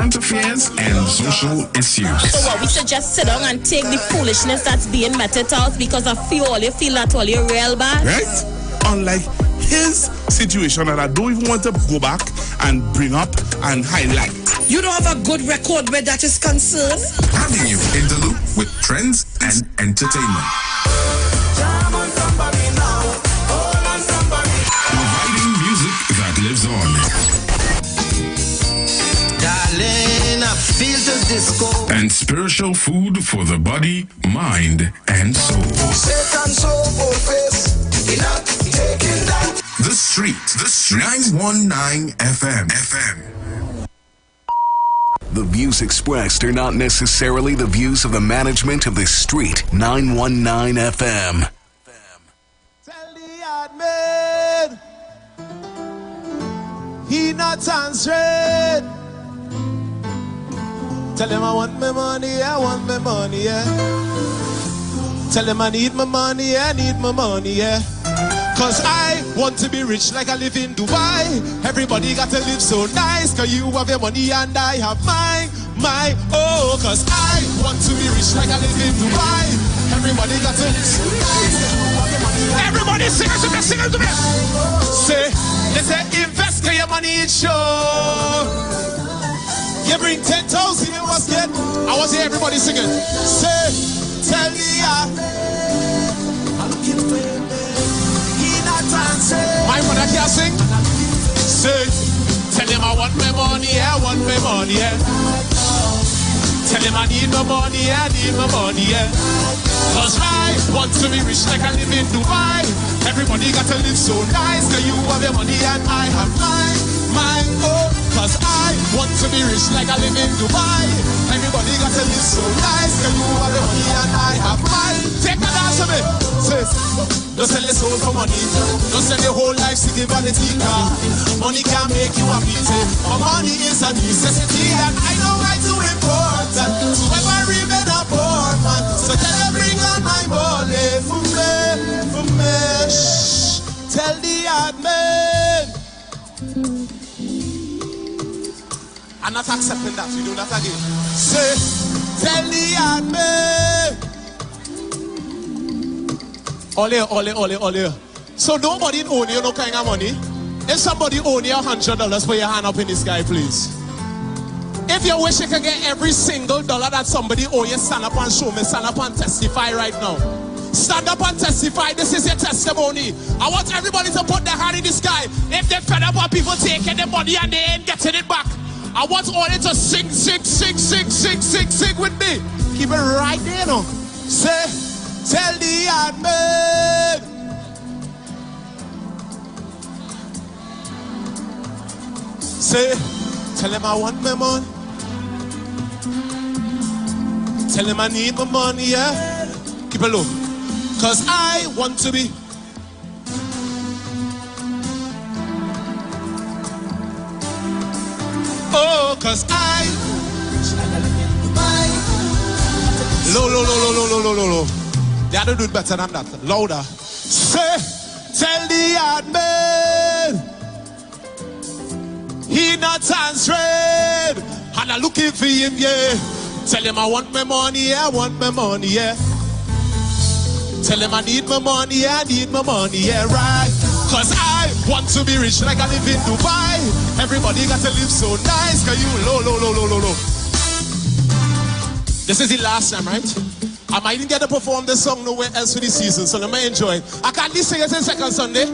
current affairs and social issues. So what, we should just sit down and take the foolishness that's being meted out because of you feel that all you're real bad? Right? Unlike his situation that I don't even want to go back and bring up and highlight. You don't have a good record where that is concerned? Having you in the loop with trends and entertainment. Providing music that lives on. Darling, I feel the disco. And spiritual food for the body, mind, and soul. Satan soul face. Taking that. The Street. 919 FM. The views expressed are not necessarily the views of the management of the Street. 919 FM. Tell the admin he not answering. Tell him I want my money, I want my money, yeah. Tell him I need my money, I need my money, yeah. Cause I want to be rich like I live in Dubai. Everybody got to live so nice. Cause you have your money and I have mine. Oh, cause I want to be rich like I live in Dubai. Everybody got to live so nice. Everybody sing it to me, sing it to me. Say, they say invest cause your money is sure. You bring 10,000 you must get. I want to hear everybody singing. Say, tell me I'm looking for you. My mother can't sing. Say, tell him I want my money, I want my money, yeah. Tell him I need my money, I need my money, yeah. Cause I want to be rich like I live in Dubai. Everybody got to live so nice. Cause you have your money and I have mine, oh. Cause I want to be rich like I live in Dubai. Everybody got to live so nice. Cause you have your money and I have mine. Take a dance with me. Say, don't sell your soul for money. Don't sell your whole life to give vanity car. Money can't make you happy. But money is a necessity and I know right to important. To ever remain a poor man. So tell them bring on my money for me. Shh. Tell the admin. I'm not accepting that. We do that again. Say, tell the admin. Ole. So nobody owe you no kind of money. If somebody owe you $100, put your hand up in the sky, please. If you wish you can get every single dollar that somebody owe you, stand up and show me. Stand up and testify right now. Stand up and testify. This is your testimony. I want everybody to put their hand in the sky. If they're fed up with people taking their money and they ain't getting it back, I want all you to sing with me. Keep it right there, no. Say, tell the admin. Say, tell him I want my money. Tell him I need my money, yeah. Keep it low. Cause I want to be. Oh, cause I. Low. They had to do it better than that. Louder. Say, tell the admin he not answering. And I'm looking for him, yeah. Tell him I want my money, I want my money, yeah. Tell him I need my money, I need my money, yeah, right. Cause I want to be rich like I live in Dubai. Everybody got to live so nice. Cause you low. This is the last time, right? I might get to perform this song nowhere else for this season, so let me enjoy it. I can't least sing it in second Sunday.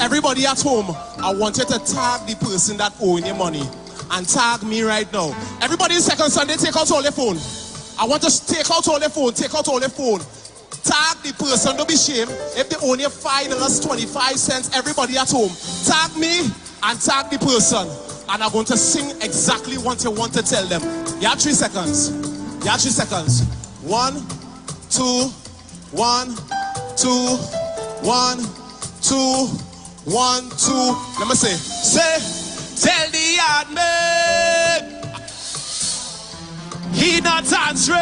Everybody at home, I want you to tag the person that owing you money. And tag me right now. Everybody in second Sunday, take out all your phone. I want to take out all your phone. Tag the person, don't be ashamed. If they owe you $5.25, everybody at home, tag me and tag the person. And I'm going to sing exactly what you want to tell them. You have 3 seconds. 1, 2, 1, 2, 1, 2, 1, 2. Let me say, tell the admin he not answering.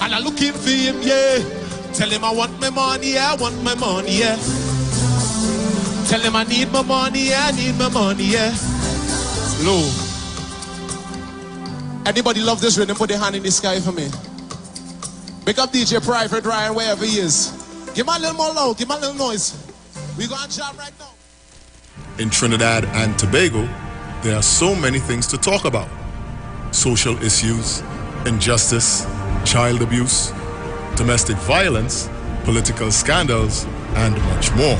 And I'm looking for him, yeah. Tell him I want my money, I want my money, yeah. Tell him I need my money, I need my money, yeah. Low. Anybody love this rhythm? Put their hand in the sky for me. Pick up DJ Private Ryan wherever he is. Give me a little more loud. Give me a little noise. We gonna jam right now. In Trinidad and Tobago, there are so many things to talk about. Social issues, injustice, child abuse, domestic violence, political scandals, and much more.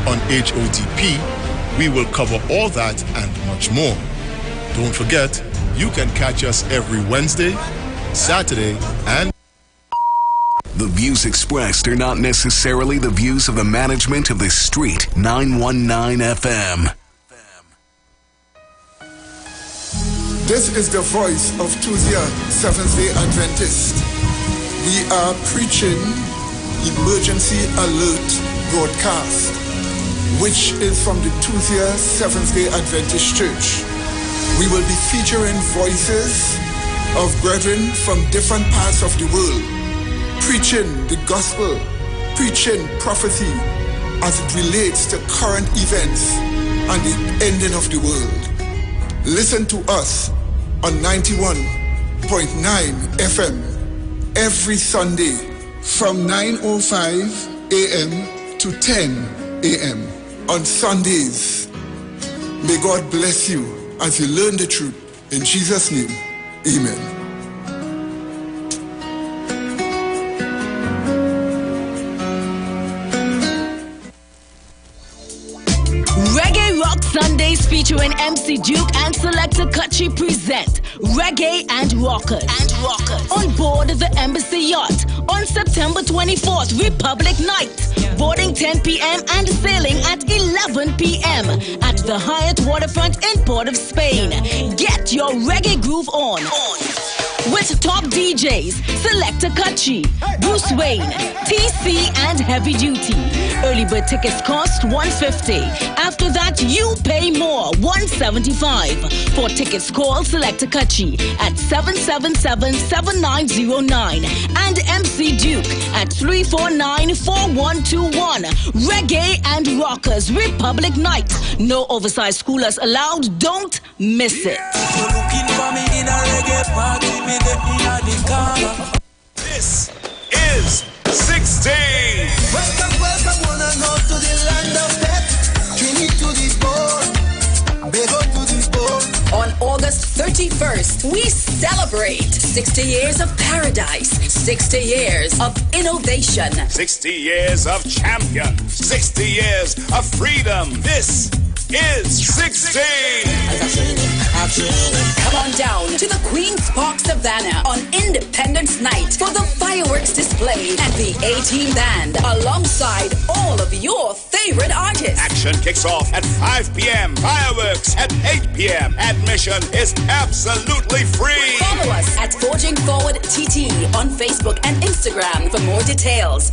On HOTP, we will cover all that and much more. Don't forget, you can catch us every Wednesday, Saturday, and The views expressed are not necessarily the views of the management of the Street 919 FM. This is the voice of Tuesday, Seventh-day Adventist. We are preaching Emergency Alert broadcast, which is from the Tuesday, Seventh-day Adventist Church. We will be featuring voices of brethren from different parts of the world, preaching the gospel, preaching prophecy as it relates to current events and the ending of the world. Listen to us on 91.9 FM every Sunday from 9:05 a.m. to 10 a.m. on Sundays. May God bless you as you learn the truth. In Jesus' name, amen. Sundays featuring MC Duke and Selector Kutchi present Reggae and Rockers. On board the Embassy Yacht on September 24th, Republic Night. Boarding 10 p.m. and sailing at 11 p.m. at the Hyatt Waterfront in Port of Spain. Get your reggae groove on. With top DJs, Selector Kutchi, Bruce Wayne, TC, and Heavy Duty. Early bird tickets cost $150. After that, you pay more, $175. For tickets, call Selector Kutchi at 777-7909 and MC Duke at 349-4121. Reggae and Rockers Republic Night. No oversized schoolers allowed. Don't miss it. This is 16. Welcome, wanna go to the land of death. Trini to this board, they go to this board. On August 31st, we celebrate 60 years of paradise, 60 years of innovation, 60 years of champions, 60 years of freedom. This is 16. Come on down to the Queen's Park Savannah on Independence Night for the fireworks display and the A-Team Band alongside all of your favorite artists. Action kicks off at 5 p.m. Fireworks at 8 p.m. Admission is absolutely free. Follow us at Forging Forward TT on Facebook and Instagram for more details.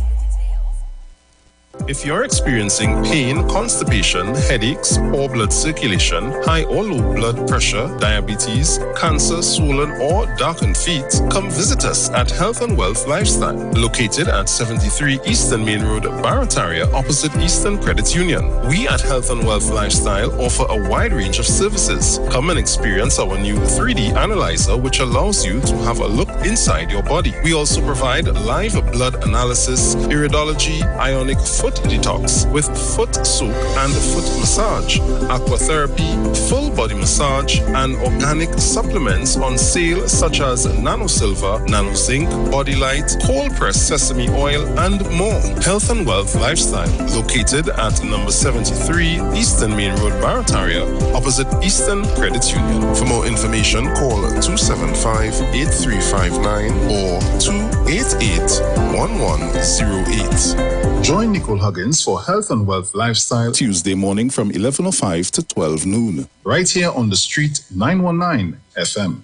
If you're experiencing pain, constipation, headaches, poor blood circulation, high or low blood pressure, diabetes, cancer, swollen or darkened feet, come visit us at Health and Wealth Lifestyle, located at 73 Eastern Main Road, Barataria, opposite Eastern Credit Union. We at Health and Wealth Lifestyle offer a wide range of services. Come and experience our new 3D analyzer, which allows you to have a look inside your body. We also provide live blood analysis, iridology, ionic foot detox with foot soak and foot massage, aquatherapy, full body massage, and organic supplements on sale such as Nano Silver, Nano Zinc, Body Light, cold pressed sesame oil, and more. Health and Wealth Lifestyle, located at number 73 Eastern Main Road, Barataria, opposite Eastern Credit Union. For more information, call 275-8359 or 288-1108. Join Nicole Huggins for Health and Wealth Lifestyle Tuesday morning from 11:05 to 12 noon. Right here on the Street 919 FM.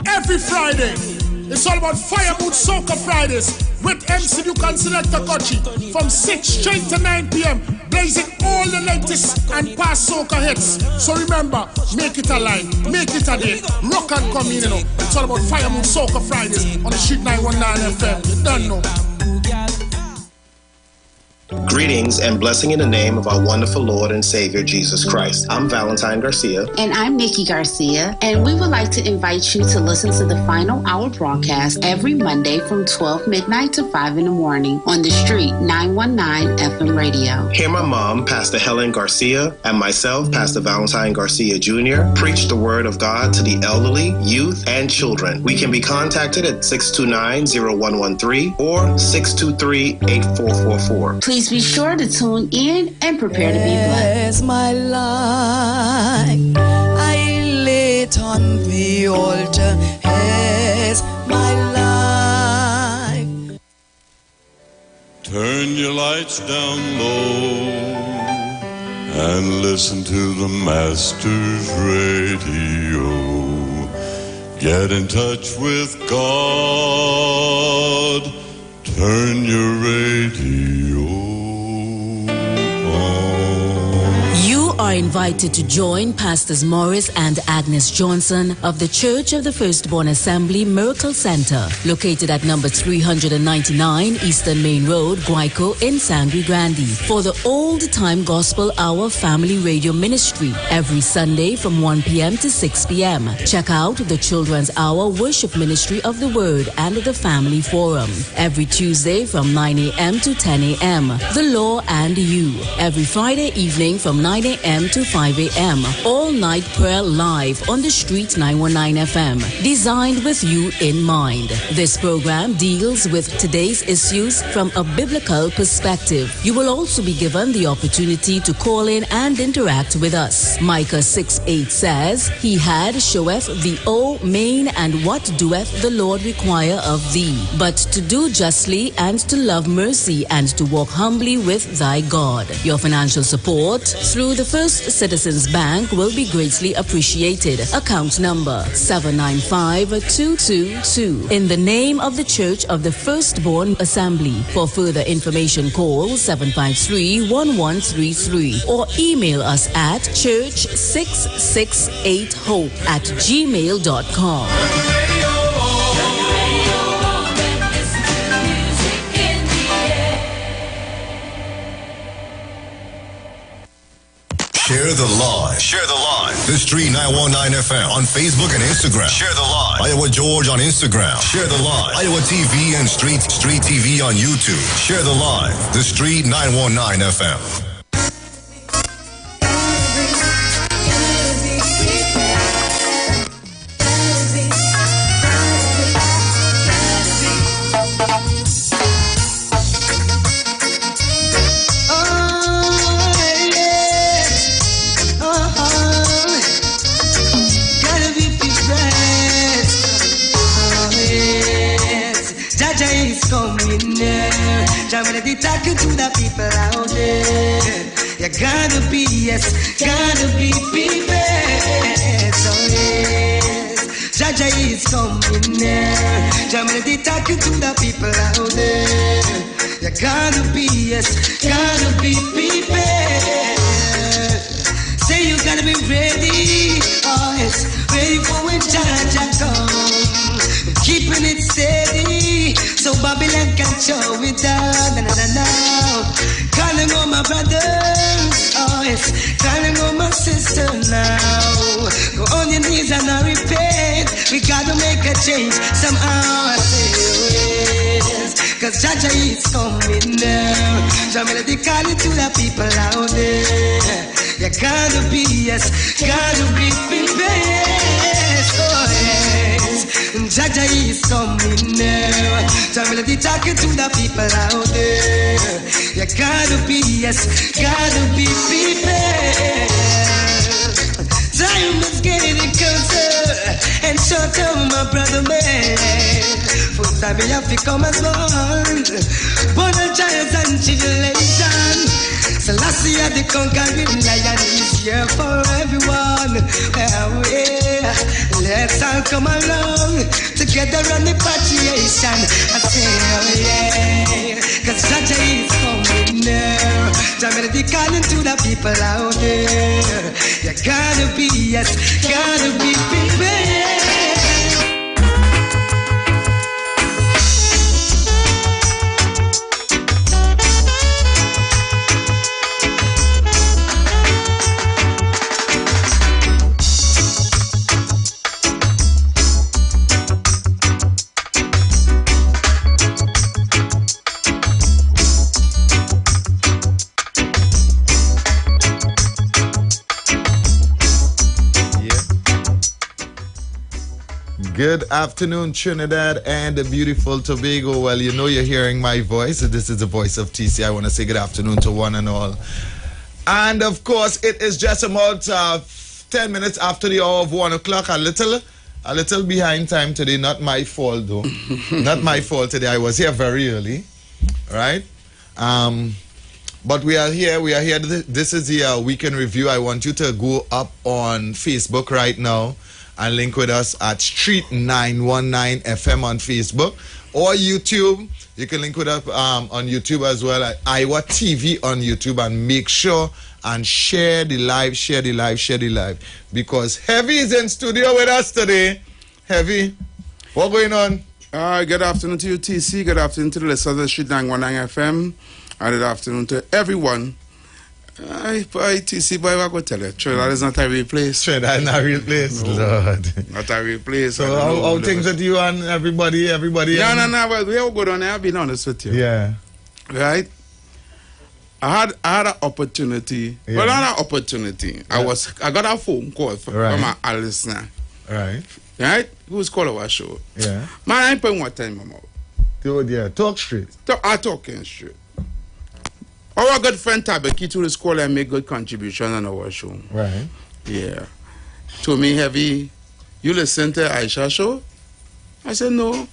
Every Friday, it's all about Fire Mood Soca Fridays with MC Duke and Selector Kutchi from 6 straight to 9 p.m. blazing all the latest and past soca hits. So remember, make it a line, make it a day, rock and come in, you know. It's all about Fire Mood Soca Fridays on the Street 919 FM. You don't know. Greetings and blessing in the name of our wonderful Lord and Savior, Jesus Christ. I'm Valentine Garcia. And I'm Nikki Garcia. And we would like to invite you to listen to the Final Hour broadcast every Monday from 12 midnight to 5 in the morning on the street 919 FM radio. Hear my mom, Pastor Helen Garcia, and myself, Pastor Valentine Garcia Jr., preach the word of God to the elderly, youth, and children. We can be contacted at 629-0113 or 623-8444. Please be sure to tune in and prepare to be blessed. My life, I lay it on the altar. As my life. Turn your lights down low and listen to the Master's radio. Get in touch with God. Turn your radio on. You are invited to join Pastors Morris and Agnes Johnson of the Church of the Firstborn Assembly Miracle Center, located at number 399 Eastern Main Road, Guayco in Sangre Grande, for the Old Time Gospel Hour Family Radio Ministry every Sunday from 1 p.m. to 6 p.m. Check out the Children's Hour Worship Ministry of the Word and the Family Forum every Tuesday from 9 a.m. to 10 a.m. The Law and You every Friday evening from 9 a.m. to 5 a.m. All night prayer live on the street 919 FM, designed with you in mind. This program deals with today's issues from a biblical perspective. You will also be given the opportunity to call in and interact with us. Micah 6:8 says, He had showeth thee, O main, and what doeth the Lord require of thee, but to do justly and to love mercy and to walk humbly with thy God. Your financial support through the First Citizens Bank will be greatly appreciated. Account number 795222. In the name of the Church of the Firstborn Assembly. For further information, call 753-1133 or email us at church668hope@gmail.com. Share the live. Share the live. The Street 919 FM on Facebook and Instagram. Share the live. Iowa George on Instagram. Share the live. Iowa TV and Street TV on YouTube. Share the live. The Street 919 FM. Talking to the people out there, you gotta be, yes, gotta be prepared. So yes, Jaja is coming there. Jamaica talking to the people out there, you gotta be, yes, gotta be prepared. Say you gotta be ready, oh yes, ready for when Jaja comes. Keeping it steady, so Babylon can show it down. Calling on my brothers, oh yes, calling on my sister now. Go on your knees and I repent. We gotta make a change somehow. I say yes, cause Jaja is coming now. Jamaica calling to the people out there. You gotta be, yes, gotta be prepared. Oh yes, Jaja is coming now. Jamaica talking to the people out there. You gotta be, yes, gotta be prepared. Time is getting closer, and shorter, my brother man. For time we have to come as one. Born of giants and tribulation. Selassie the conquering lion is here for everyone. Let's all come along together on the patriation. I say, oh yeah, cause Jaja is coming now. Jamaica calling to the people out there. You gotta be, yes, gotta be prepared. Good afternoon, Trinidad and the beautiful Tobago. Well, you know you're hearing my voice. This is the voice of TC. I want to say good afternoon to one and all. And of course, it is just about 10 minutes after the hour of 1 o'clock. A little behind time today. Not my fault, though. Not my fault today. I was here very early, right? But we are here. We are here. This is the weekend review. I want you to go up on Facebook right now and link with us at Street 919 FM on Facebook or YouTube. You can link with us on YouTube as well at Iwer TV on YouTube, and make sure and share the live, because Heavy is in studio with us today. Heavy, what's going on? Good afternoon to you, TC. Good afternoon to the listeners of Street 919 FM. And good afternoon to everyone. TC, boy, I go tell you, Trinidad is not a real place. Trinidad is not a real place, no. Lord. Not a real place. So how things with you and everybody? No, well, we all good on there, I'll be honest with you. Yeah. Right? I had an opportunity. Yeah. Well, not an opportunity. Yeah. I got a phone call from a listener. Right. Right? Who's calling our show? Yeah. Man, I ain't paying one time, Mama. Yeah, talk straight. I'm talking straight. Our good friend Tabaki to the school and make good contribution on our show. Right. Yeah. To me, Heavy, you listen to Aisha show? I said, no.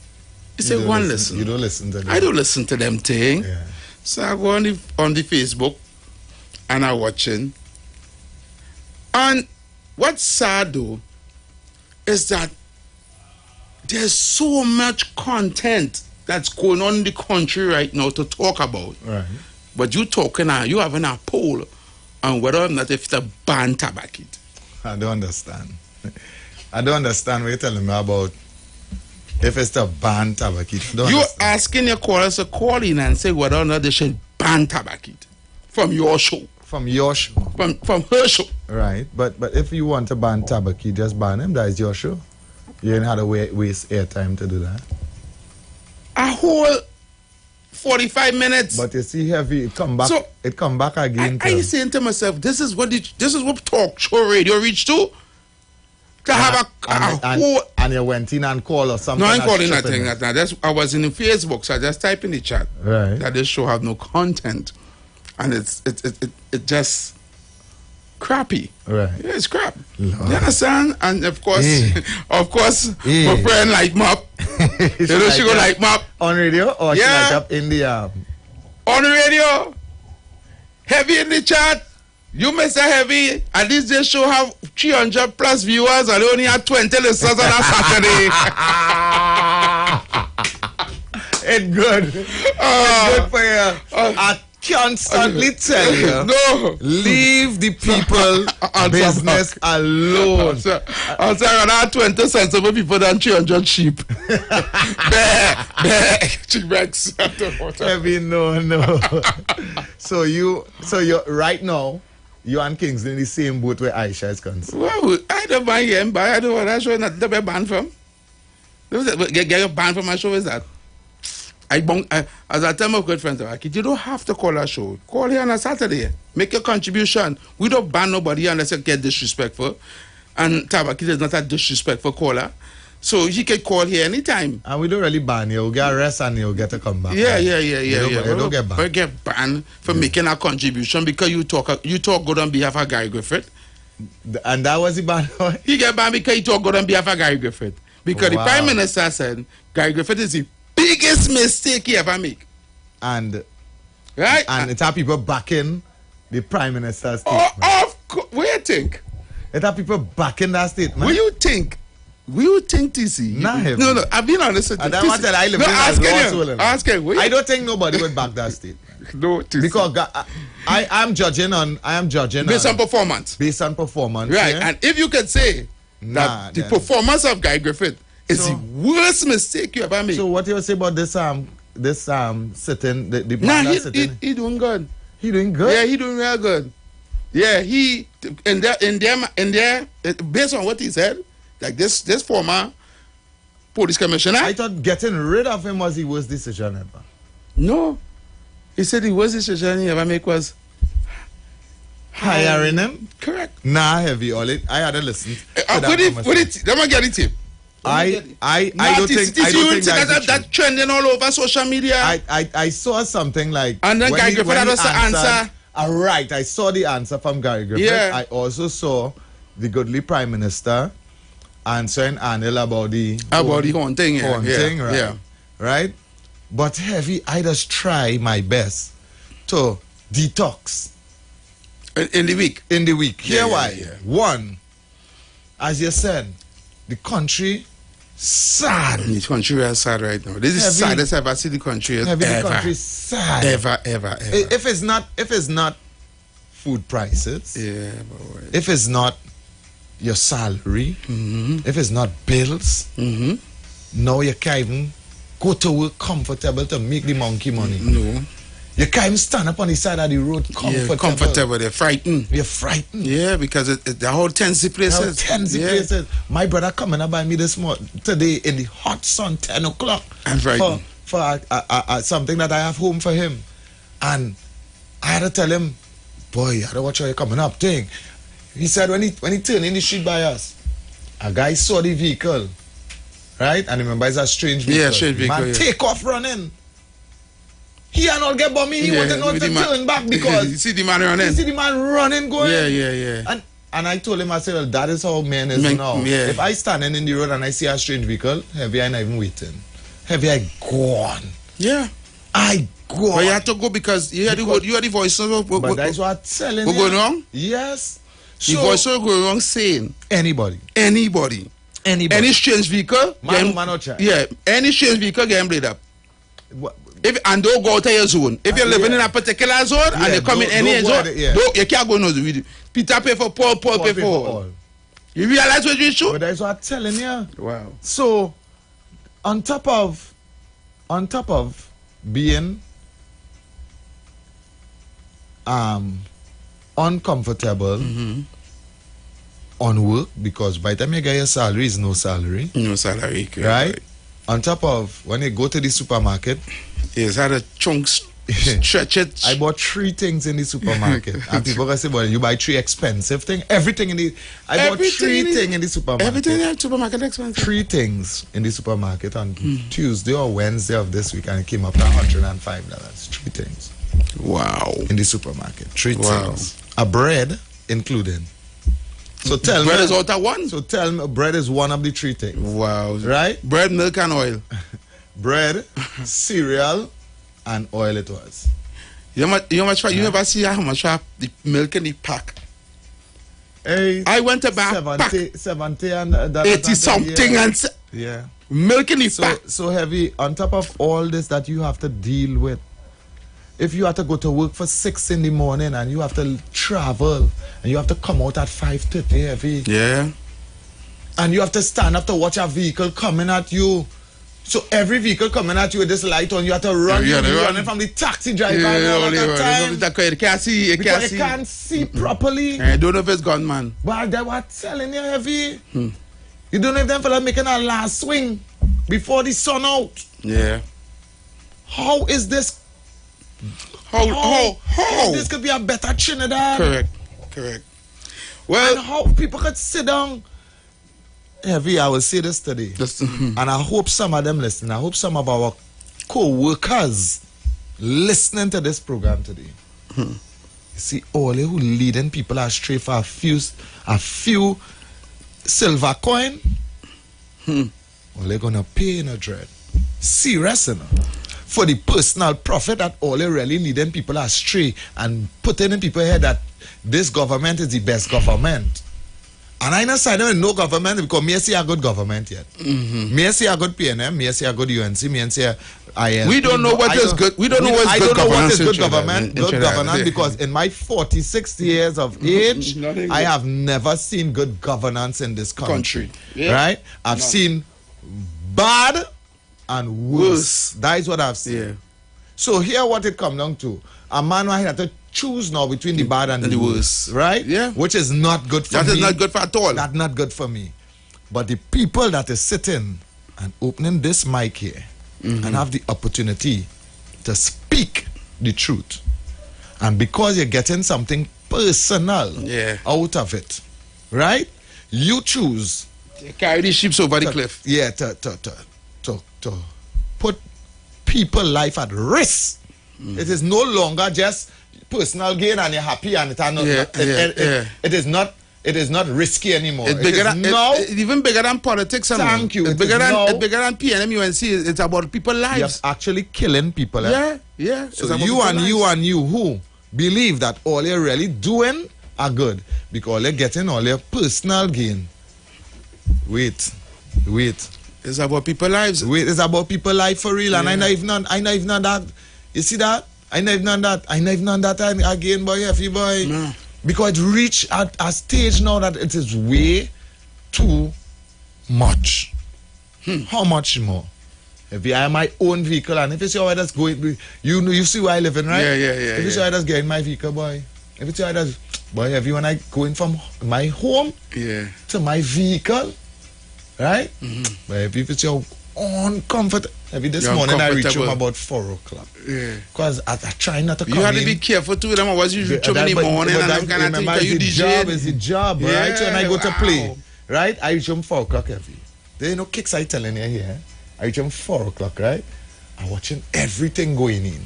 He said, go and listen. You don't listen to them. I don't listen to them thing. Yeah. So I go on the Facebook and I watching. And what's sad though is that there's so much content that's going on in the country right now to talk about. Right. But you having a poll on whether or not if it's a ban tobacco. I don't understand. I don't understand what you're telling me about if it's a ban tobacco. You're asking your callers to call in and say whether or not they should ban tobacco from your show. From your show. From her show. Right. But if you want to ban tobacco, just ban him. That is your show. You ain't had to waste airtime to do that. A whole 45 minutes. But you see, Heavy, it come back again. I saying to myself, this is what talk show radio reach to have a whole. And you went in and called or something. No, I ain't calling nothing. I was in the Facebook, so I just type in the chat. Right. That this show have no content, and it just crappy. Right. Yeah, it's crap. Lord. You understand? And of course, my friend like Mop. You know, she go like Mop on radio or she like up in the on the radio. Heavy in the chat. You Mr. Heavy, at least they show have 300 plus viewers and they only have 20 listeners on a Saturday. It's good. It's good for you. I constantly tell you, no, leave the people business alone. I'm saying I have 20 sensible people than 300 sheep. Chick Rex. Heavy, no. So you're right now. You and Kingsley in the same boat where Aisha is concerned. Well, I don't buy him, but I don't want that show not to be banned from. Get your banned from my show, is that? As I tell my good friends, you don't have to call our show. Call here on a Saturday. Make your contribution. We don't ban nobody unless you get disrespectful. And Tabaki is not a disrespectful caller. So he can call here anytime. And we don't really ban you. We'll get arrested and you'll get to come back. Yeah. You don't get banned. We get banned for making a contribution because you talk good on behalf of Gary Griffith. And that was the ban? He get banned because he talk good on behalf of Gary Griffith. Because the Prime Minister said Gary Griffith is the biggest mistake he ever make. And right? And it's how people backing the Prime Minister's statement. Of course. What do you think? It's how people backing that statement. What do you think? You think TC? No, I've been honest with you. And that's what I live in. Ask him. I don't think nobody would back that statement. No, TC. Because I am judging based on performance. Based on performance. Right. Yeah? And if you could say that the performance of Guy Griffith is the worst mistake you ever made. So what you say about this sitting he doing good. He doing good? Yeah, he doing real good. Yeah, he in there based on what he said. Like this former police commissioner. I thought getting rid of him was the worst decision ever. No. He said the worst decision he ever make was hiring him. Correct. Heavy all it. I had to listen. Let me get it. I don't think that trending all over social media. I saw something like, and then Gary Griffith had to answer. Right, I saw the answer from Gary Griffith. Yeah. I also saw the goodly Prime Minister answering Anil about the horn thing, right? Yeah. Right? But heavy, I just try my best to detox. In the week? In the week. Here why? Yeah. One, as you said, the country sad. The country is sad right now. This is the saddest I've ever seen the country ever. The country sad. Ever. If it's not food prices, if it's not your salary, if it's not bills, now you can't even go to work comfortable to make the monkey money. No. You can't even stand up on the side of the road comfortable. Yeah, comfortable. They're frightened. You're frightened. Yeah, because the whole tensy places. Places. My brother coming up by me today in the hot sun, 10 o'clock. I'm frightened. For something that I have home for him. And I had to tell him, boy, you had to watch how you're coming up thing. He said when he turned in the street by us, a guy saw the vehicle, right? And remember, it's a strange vehicle. Yeah, strange vehicle. Man, take off running. He and all get by me. He wanted not to turn back because you see the man running. You see the man running, going. Yeah. And I told him, I said, well, that is how men is now. Yeah. If I standing in the road and I see a strange vehicle, heavy, I not even waiting. Heavy, I go on. Yeah. I go on. But you have to go because you hear the voice. But that's what I'm telling you. What going wrong? Yes. The voice will go wrong saying. Anybody. Any strange vehicle. Man or child. Yeah. Any strange vehicle get blade up. And don't go out of your zone. If you're living in a particular zone and you come in any zone, you can't go no zone. Peter pay for Paul pay for all. You realize what you should? But that's what I'm telling you. Wow. So, on top of being uncomfortable on work, because by the time you get your salary, is no salary. No salary. Right? On top of when you go to the supermarket, yes, had a chunk stretch it. I bought 3 things in the supermarket. And people can say, well, you buy 3 expensive things. Everything in the I bought 3 things in the supermarket. Everything in the supermarket expensive. 3 things in the supermarket on Tuesday or Wednesday of this week, and it came up to $105. 3 things. Wow. In the supermarket. 3 things. A bread included. So tell me. Bread is out of one? So tell me, bread is one of the 3 things. Wow. Right? Bread, milk, and oil. Bread, cereal, and oil it was. You never see how much the milk in the pack. I went to buy 70 and 80 something and milk in the pack. So heavy. On top of all this that you have to deal with, if you have to go to work for 6 in the morning and you have to travel and you have to come out at 5:30 heavy. Yeah. And you have to stand up to watch a vehicle coming at you. So every vehicle coming at you with this light on, you have to run. You're running from the taxi driver. You can't see. You can't see properly. I don't know if it's gone, man. But they were telling you heavy. You don't know if them fella making a last swing before the sun out. Yeah. How is this? How? This could be a better Trinidad. Correct. Well, and how people could sit down. Heavy, I will say this today. And I hope some of them listen. I hope some of our co-workers listening to this program today. You see, all who leading people astray for a few silver coin, well, they're gonna pay in a dread. Serious enough. For the personal profit that all they really leading people astray and putting in people's head that this government is the best government. And I not say no government because me see a good government yet. Me see a good PNM, me see a good UNC, me see IL. We don't know what is good. We don't know what is good government. Good governance because in my 46 years of age, I have never seen good governance in this country. Right? I've seen bad and worse. That is what I've seen. So here what it comes down to. A man might have to choose now between the bad and the worse. Right? Yeah. Which is not good for me. That is not good for at all. That's not good for me. But the people that is sitting and opening this mic here and have the opportunity to speak the truth. And because you're getting something personal out of it, right? You choose They carry the ships over the cliff. Yeah, to put people's life at risk. It is no longer just personal gain and you're happy and it is not risky anymore. It's bigger it's even bigger than politics. Thank you. It's bigger than PNM UNC. It's about people's lives. You're actually killing people. Yeah. So you and you who believe that all you're really doing are good because you're getting all your personal gain. Wait. It's about people's lives. Wait, it's about people's life for real. And I know even that. You see that? I know even that again, boy, Effie boy. No. Because it reached at a stage now that it is way too much. How much more? If I have my own vehicle and if you see how I just go, you see where I live in, right? Yeah. If you see how I just get in my vehicle, boy. If you see how I just, boy, everyone I going from my home to my vehicle, right? But if you see how uncomfortable. This morning I reached home about 4 o'clock. Yeah. Because I try not to come in. You have to be careful too. Them was you reach home in the morning and I'm kind of think you DJ. It's the job, right? So when I go to play, right? I reach home 4 o'clock every. There ain't no kicks I telling you here. I reach home 4 o'clock, right? I'm watching everything going in.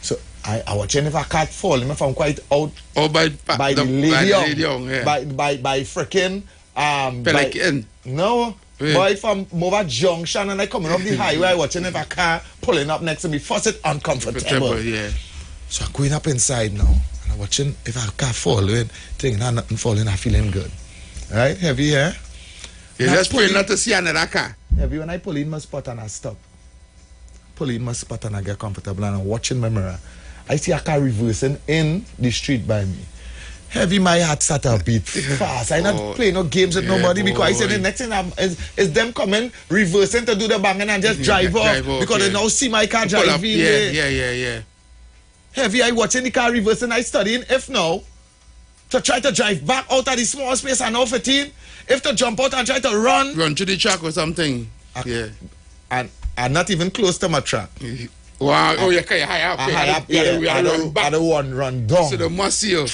So I watching if I can't fall, if I'm quite out by the lady by freaking Pelican. No. Yeah. Boy, from Mova Junction and I coming up the highway, I watching if a car pulling up next to me. First, it's uncomfortable. Yeah. So I'm going up inside now and I'm watching if a car falling, thinking nothing falling, I'm feeling good. Right? Heavy here. You just pray not to see another car. Heavy when I pull in my spot and I stop. Pull in my spot and I get comfortable and I'm watching my mirror. I see a car reversing in the street by me. Heavy, my heart start a beat fast. I not play no games with nobody because I said the next thing is them coming, reversing to do the banging and just drive off because they now see my car driving. Yeah. Heavy, I watching the car reversing, I studying if now to try to drive back out of the small space and off 15, if to jump out and try to run to the track or something. And not even close to my track. Wow, you can't high up. I don't want to run down. So the muscle.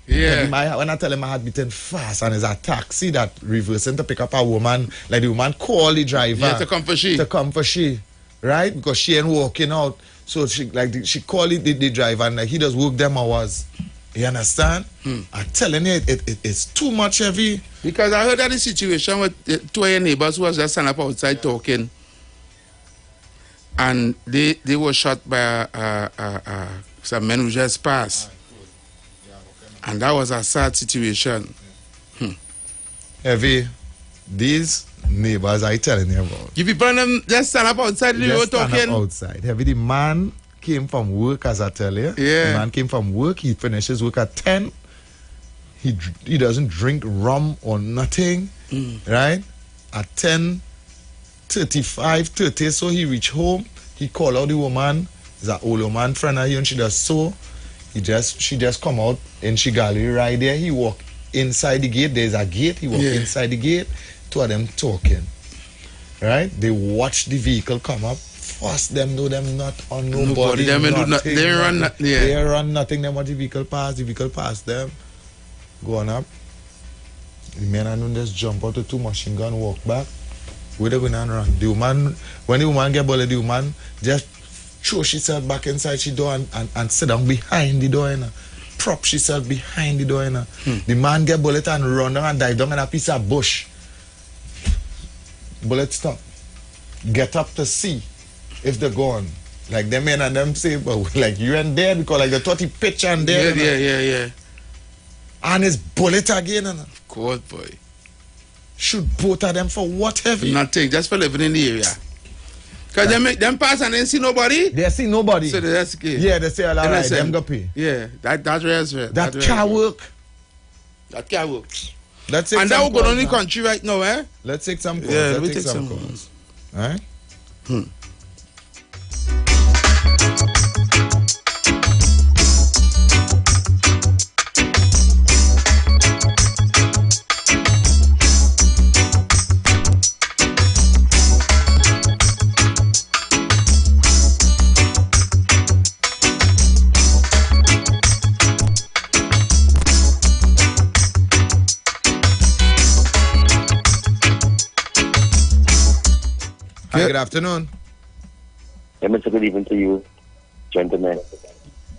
Yeah. When I tell him I had beaten fast and it's a taxi that reversing to pick up a woman, like the woman call the driver. Yeah, to come for she. Right? Because she ain't walking out. So she called the driver and he just work them hours. You understand? I'm telling you, it's too much heavy. Because I heard that the situation with two of your neighbors who was just standing up outside talking. And they were shot by some men who just passed. And that was a sad situation. Heavy, these neighbors I telling you about. You people them just stand up outside the road talking? Stand up outside. Heavy, the man came from work, as I tell you. Yeah. The man came from work. He finishes work at 10. He doesn't drink rum or nothing. Right? At 10:35, 30, so he reach home. He call out the woman. It's an old woman friend of him, and she does so. She just come out in she gallery right there. He walk inside the gate. There's a gate. He walk inside the gate. Two of them talking. Right? They watch the vehicle come up. First them know them not on nobody. They run nothing. They run nothing. Them watch the vehicle pass. The vehicle pass them. Go on up. The men and just jump out to 2 machine gun, walk back. Where they going and run? The woman, when the woman get bullet, the woman just throw herself back inside the door and sit down behind the door. You know. Prop herself behind the door. You know. The man get bullet and run down and dive down in a piece of bush. Bullet stop. Get up to see if they're gone. Like them men and them say, but like you ain't there because like they thought he pitch and there. Yeah. And it's bullet again. You know. Of course, boy. Shoot both of them for what heavy? Nothing, just for living in the area. Because they make them pass and they see nobody. They see nobody. So they just yeah, they say all right, them go pay. Yeah, that's real. That can work. That can work. Let's take and that will go on in the country right now, eh? Let's take some calls. Yeah, let's take some calls. All right? Hi, good afternoon. Mr. Good evening to you, gentlemen.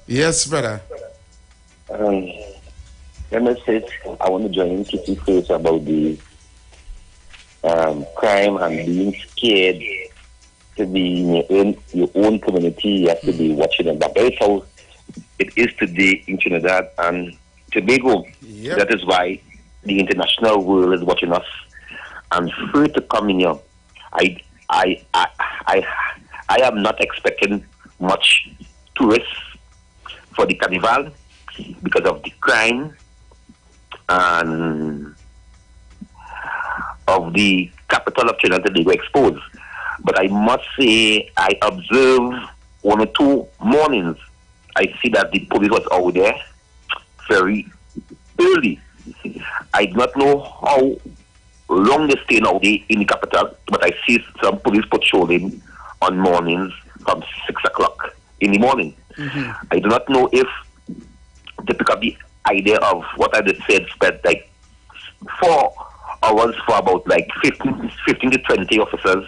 Yes, brother. Mr. I want to join in Kitty first about the crime and being scared to be in your own community. You have to be watching them. But that's how it is today in Trinidad and Tobago. Yep. That is why the international world is watching us and free to come in here. I am not expecting much tourists for the carnival because of the crime and of the capital of Trinidad they were exposed. But I must say, I observe 1 or 2 mornings. I see that the police was out there very early. I do not know how long they stay now in the capital, but I see some police patrolling on mornings from 6 o'clock in the morning. I do not know if they pick up the idea of what I just said, spent like 4 hours for about like 15 to 20 officers,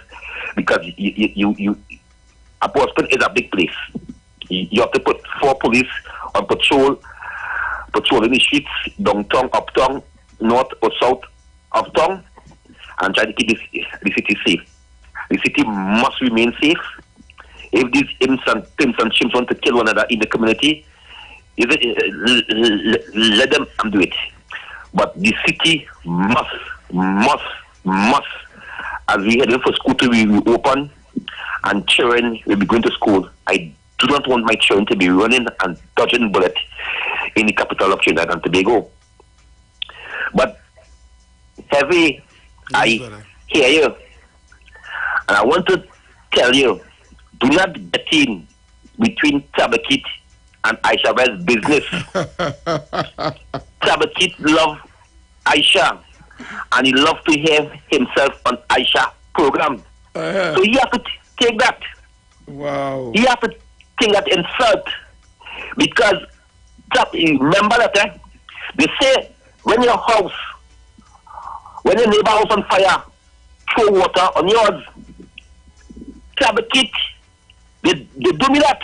because a Boston is a big place. You have to put 4 police on patrolling the streets, downtown, uptown, north or south of town, and try to keep the city safe. The city must remain safe. If these imps and chimps want to kill one another in the community, let them do it. But the city must, as we head for school to be open and children will be going to school. I do not want my children to be running and dodging bullets in the capital of Trinidad and Tobago. But Heavy, I hear you. And I want to tell you, do not get in between Tabakit and Aisha West's business. Tabakit love Aisha, and he love to hear himself on Aisha program. So he have to take that. Wow. He have to take that insult, because remember that they say when your neighbor house on fire, throw water on yours. Tabakit, they do me that,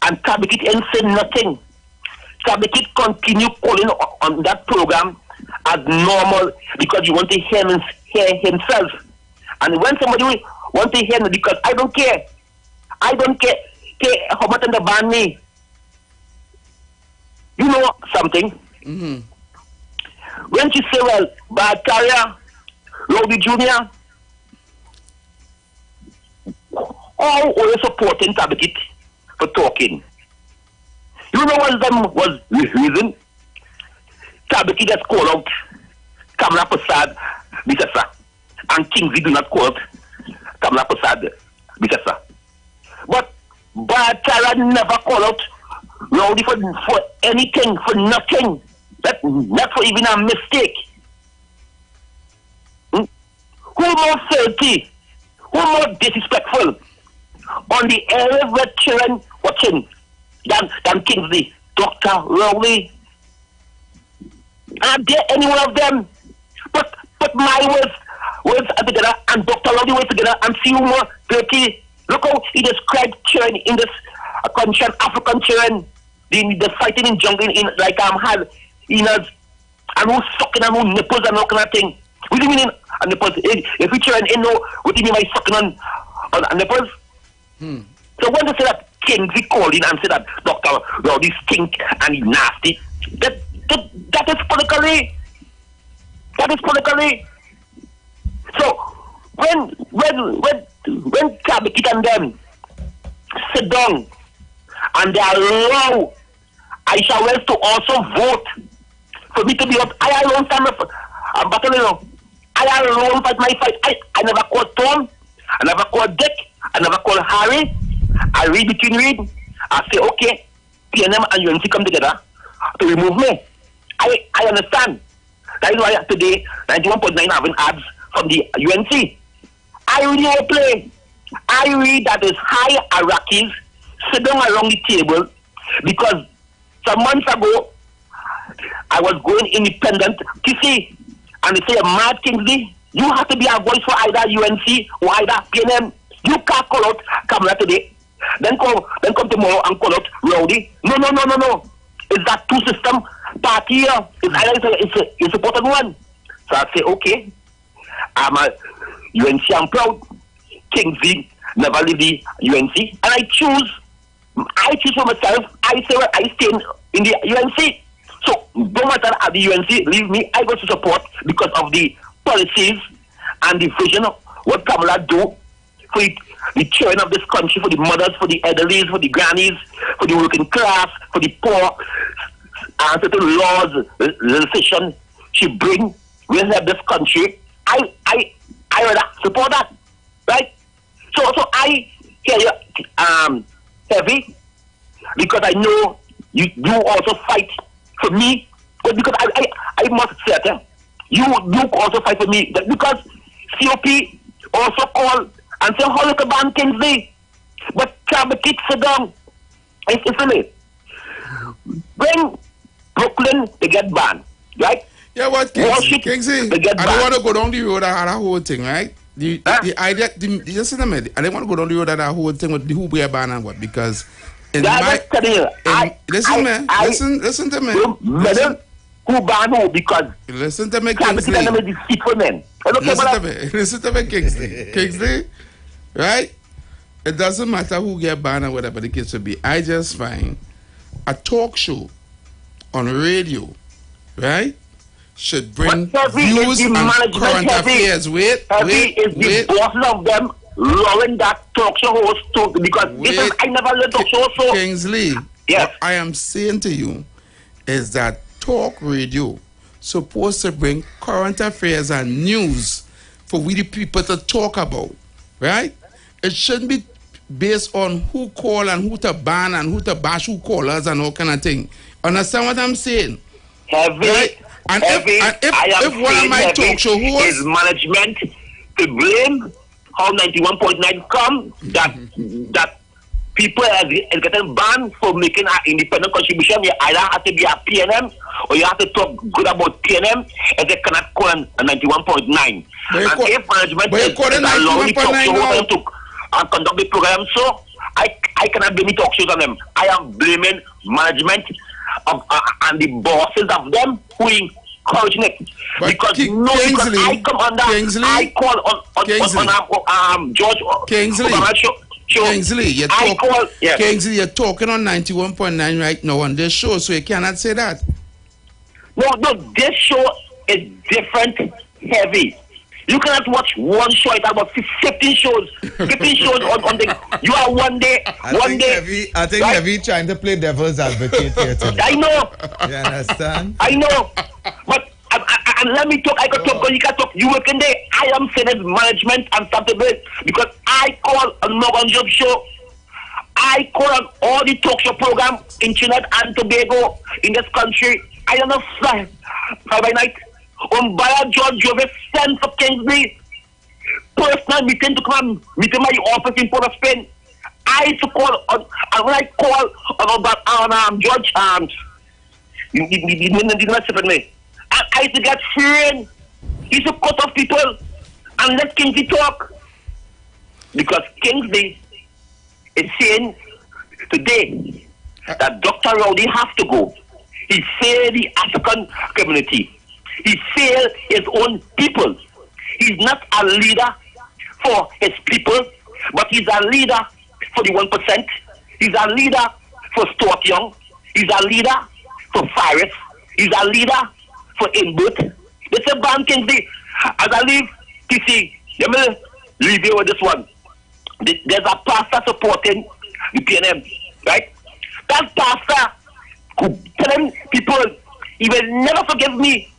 and Tabakit ain't say nothing. Tabakit continue calling on that program as normal because you want to hear himself. And when somebody want to hear me, because I don't care how much they ban me. You know something? When she say, well, Bataria, Rowdy Jr., all are supporting Tabakit for talking. You know what them was the reason? Tabakit just called out Kamala Prasad Bisasa, and Kingsley do not call out Kamala Prasad Bisasa. But Bataria never called out Rowdy for anything, for nothing. Not for even a mistake. Who more filthy? Who more disrespectful on the air where children watching than Kingsley? Dr. Rowley? Are there any one of them? But my words are together and Dr. Rowley words together and see who more filthy. Look how he described children in this country, African children, the fighting in jungle in like had and who's sucking and who nipples and all kind of thing. What do you mean on nipples? If we children ain't know what do you mean by sucking on nipples? So when they say that Kingsley called in and said that Dr. Rowdy stink and he's nasty, that is politically. That is politically. So when Tabakit and them sit down and they allow Aisha Wells to also vote for me to be up, I alone stand up. I'm battling. I alone fight my fight. I never called Tom. I never called Dick. I never called Harry. I read between read. I say, okay, PNM and UNC come together to remove me. I understand. That is why today 91.9 having ads from the UNC. I read your play. I read that there's high hierarchies sitting around the table, because some months ago I was going independent to see, and they say, Mad Kingsley, you have to be a voice for either UNC or either PNM. You can't call out Kamala today, then come tomorrow and call out Rowdy. No. It's that two-system party here. It's a supported one. So I say, okay, I'm a UNC, I'm proud. Kingsley never leave the UNC, and I choose for myself. I say, well, I stay in the UNC. So no matter at the UNC, leave me. I go to support because of the policies and the vision of what Kamala do for the children of this country, for the mothers, for the elderly, for the grannies, for the working class, for the poor, and certain laws, legislation she bring will help this country. I rather support that, right? So I hear you, Heavy, because I know you also fight for me, because I must say that you also fight for me, because COP also call and say, how you can ban Kingsley, but Travis sit down. It's silly. When Brooklyn, they get banned, right? Yeah, what Kingsley? I don't want to go down the road and have a whole thing, right? The idea, just a minute. I don't want to go down the road and have a whole thing with the who we are ban and what, because listen to me. Who ban who? Because listen to me, Kingsley. Listen to me, Kingsley. Kingsley, right? It doesn't matter who get banned or whatever the case will be. I just find a talk show on radio, right, should bring views and current affairs. Wait. The bosses of them allowing that talk show host to, because I never let talk show so. Kingsley, yes. What I am saying to you is that talk radio supposed to bring current affairs and news for we the people to talk about, right? It shouldn't be based on who call and who to ban and who to bash who callers and all kind of thing. Understand what I'm saying? Heavy, right? And heavy, if one of my talk show hosts is management to blame how 91.9 come that people are getting banned for making an independent contribution. You either have to be a PNM or you have to talk good about PNM and they cannot call a 91.9. And if management is allowing the talk show to conduct the program, so I cannot blame the talk shows on them. I am blaming management of and the bosses of them who encouraging it. Because because I come under, I call on George Kingsley. Kingsley, you're talking on 91.9 right now on this show, so you cannot say that. No, this show is different, Heavy. You cannot watch one show, it's about 15 shows. 15 shows on the. You are one day. I think right? Heavy trying to play devil's advocate here today. I know. You understand? I know. But and let me talk. I can talk. You can talk. You working there. I am saying as management and something because I call a Morgan Job show. I call on all the talk show program in Trinidad and Tobago in this country. I am not fly by night. By George Jovis sent for Kingsley personal meeting to come meet in my office in Port of Spain. I used to call on, and when I call on George you did not separate me. I used to get friend. He used to cut off people and let Kingsley talk. Because Kingsley is saying today that Dr. Rowdy has to go. He failed the African community. He failed his own people. He's not a leader for his people, but he's a leader for the 1%. He's a leader for Stuart Young. He's a leader for Cyrus. He's a leader for Inbert. It's a band Kingsley. As I leave TC, let me leave you with this one. There's a pastor supporting the PNM, right? That pastor who telling people he will never forgive me.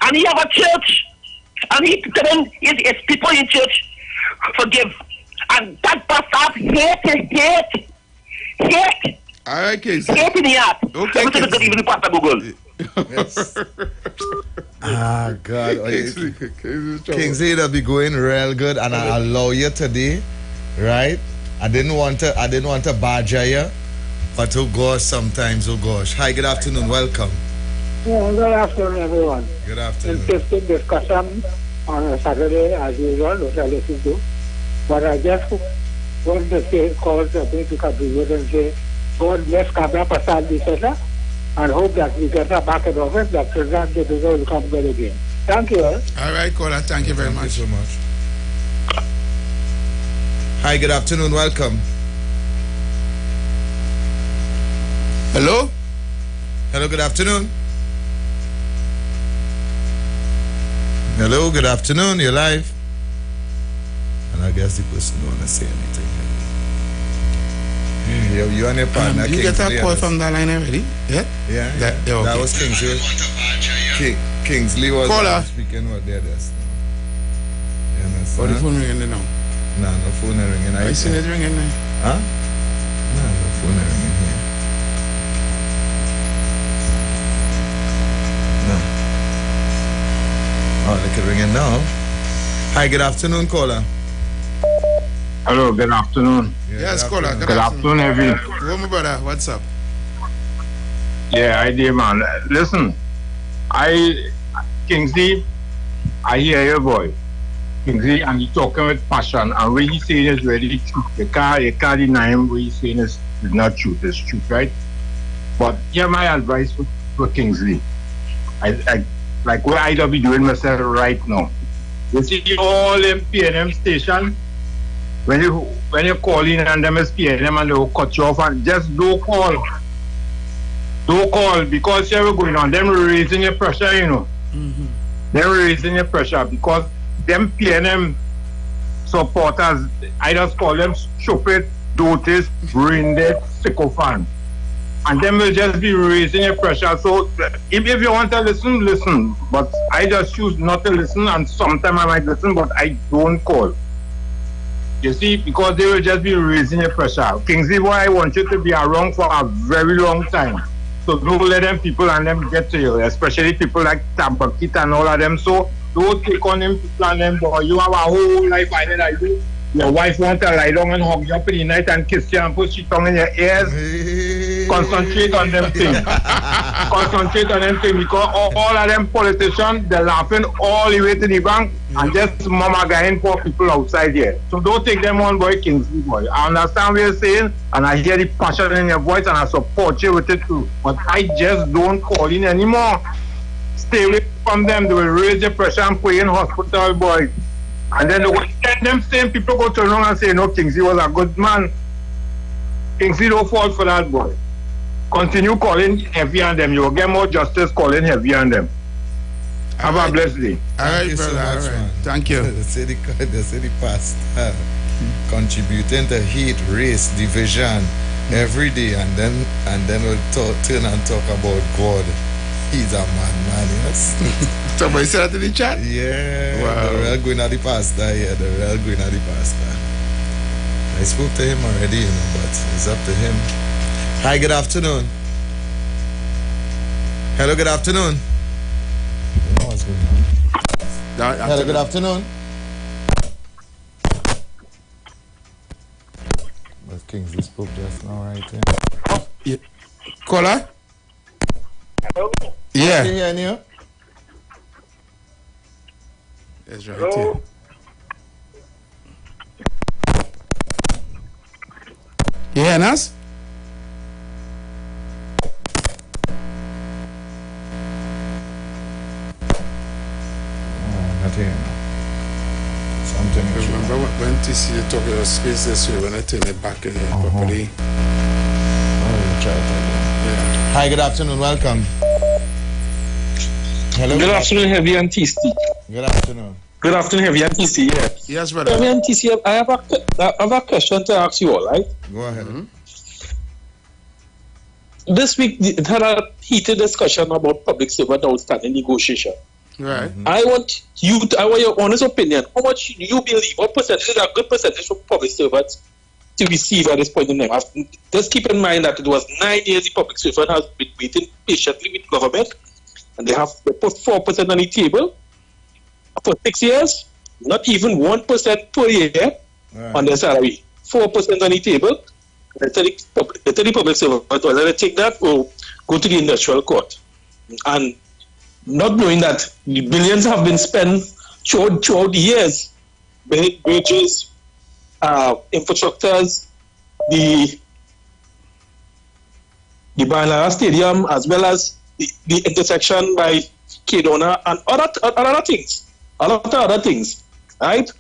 And he have a church. And he telling his people in church forgive. And that pastor hate. All right, Kingsley. Hate in the heart. Okay, Kingsley. Pastor Google. Yes. God. Kingsley, it'll be going real good, and I allow you today, right? I didn't want to badger you, but oh gosh, sometimes, oh gosh. Hi, good afternoon, welcome. Yeah, good afternoon, everyone. Good afternoon. Interesting discussion on a Saturday, as usual, which I listen to. But I just what the state calls the way to contribute and say, God bless Kabra Prasad Bisesa, and hope that we get her back in office, that President Debigo will come good again. Thank you. All right, caller. Thank you very much. Thank you so much. Hi, good afternoon. Welcome. Hello? Hello, good afternoon. Hello, good afternoon. You're live. And I guess the person don't want to say anything. You and your partner. You get a call from that line already? Yeah? Yeah. Okay. That was Kingsley. Kingsley was speaking what they're just now. You understand? Oh, the phone ringing now? No, no phone ringing. I seen it ringing now. Huh? No, no phone ringing here. No. Oh, they can ring it now. Hi, good afternoon, caller. Hello, good afternoon. Yes, caller. Good afternoon, everyone. Hello, my brother. What's up? Yeah, I did, man. Listen, Kingsley, I hear your voice. Kingsley, and he's talking with passion, and what he's saying is really true. You can't deny him. What he's saying is not true. It's true, right? But here my advice for Kingsley. I like what I be doing myself right now. You see all them PNM stations, when you call in and them is PNM and they will cut you off, and just don't call. Don't call, because you're going on. Them raising your pressure, you know. Mm-hmm. They're raising your pressure because them PNM supporters, I just call them stupid, doties, brain-dead sycophants. And them will just be raising your pressure. So if you want to listen, listen. But I just choose not to listen, and sometimes I might listen, but I don't call. You see, because they will just be raising your pressure. Kingsley, boy, I want you to be around for a very long time. So don't let them people and them get to you, especially people like Tabakit and all of them. So don't take on them people and them, boy. You have a whole life ahead of you. Your wife wants to lie down and hug you up in the night and kiss you and put your tongue in your ears. Concentrate on them things. Concentrate on them things, because all of them politicians, they're laughing all the way to the bank and just mama guying for people outside here. So don't take them on, boy, Kingsley, boy. I understand what you're saying, and I hear the passion in your voice, and I support you with it too. But I just don't call in anymore. Stay away from them. They will raise your pressure and put you in hospital, boy. And then them same people go turn around and say, no, Kingsley was a good man. Kingsley don't fall for that, boy. Continue calling heavy on them. You will get more justice calling heavy on them. Have a blessed day. All right, brother. All right. Thank you. They say the past contributing to hate, race, division every day, and then we'll turn and talk about God. He's a man, yes. Somebody said that in the chat? Yeah. Wow. The real going at the pastor, yeah, the real going at the pastor. I spoke to him already, you know, but it's up to him. Hi, good afternoon. Hello, good afternoon. I don't know what's going on. Hello, good afternoon. But Kingsley spoke just now, right here. Oh, yeah. Caller? Hello? Yeah. Can you hear you? It's right here. You hearing us? Not hearing. Something is wrong. Remember when TC talk about space this way, when I turn it back in here properly? Oh, try it again. Yeah. Hi, good afternoon. Welcome. Hello. Good afternoon, Heavy and TC. Good afternoon. Good afternoon, Heavy and TC. Yeah. Yes, brother. Heavy and TC, I have a question to ask you all, right? Go ahead. Mm-hmm. This week, it had a heated discussion about public servant outstanding negotiation. Right. I want your honest opinion. How much do you believe? What percentage is a good percentage for public servants to receive at this point in time? Just keep in mind that it was 9 years the public servant has been waiting patiently with government, and they put 4% on the table for 6 years, not even 1% per year on their salary. 4% on the table. They tell the public servant whether they take that or go to the industrial court. And not knowing that the billions have been spent throughout the years, wages infrastructures, the Banlara Stadium, as well as the intersection by Kedona and other things, a lot of other things, right?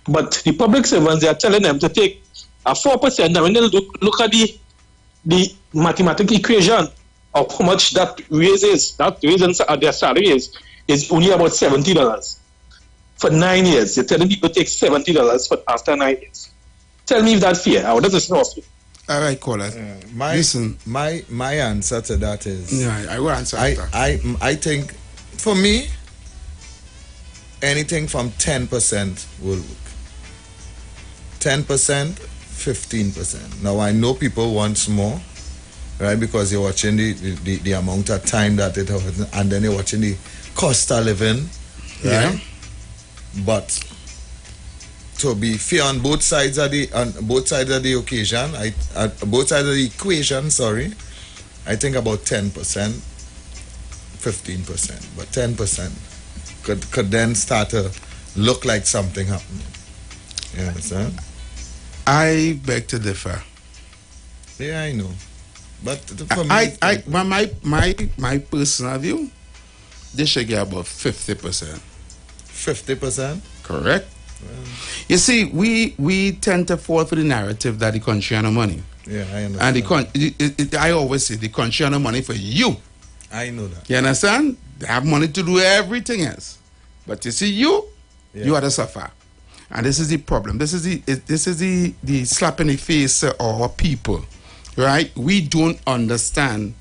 But the public servants, they are telling them to take a 4%. Now, when they look at the mathematical equation of how much that raises, their salary is only about $70 for 9 years. You're telling people to take $70 for after 9 years. Tell me if that's fair. I would just know. All right, caller. Listen, my answer to that is I will answer. I think for me, anything from 10% will work. 10%, 15%. Now I know people want more, right? Because you're watching the amount of time that it has, and then you're watching the cost of living, right? Yeah. But to be fair on both sides of the occasion, both sides of the equation, sorry, I think about 10%, 15%, but 10% could then start to look like something happening. You understand? I beg to differ. Yeah, I know, but for me, my personal view, they should get about 50%. 50%? Correct. You see, we tend to fall for the narrative that the country has money. Yeah, I understand. And I always say the country has money for you. I know that. You understand? They have money to do everything else. But you see, you are the suffer. And this is the problem. This is the slap in the face of our people. Right? We don't understand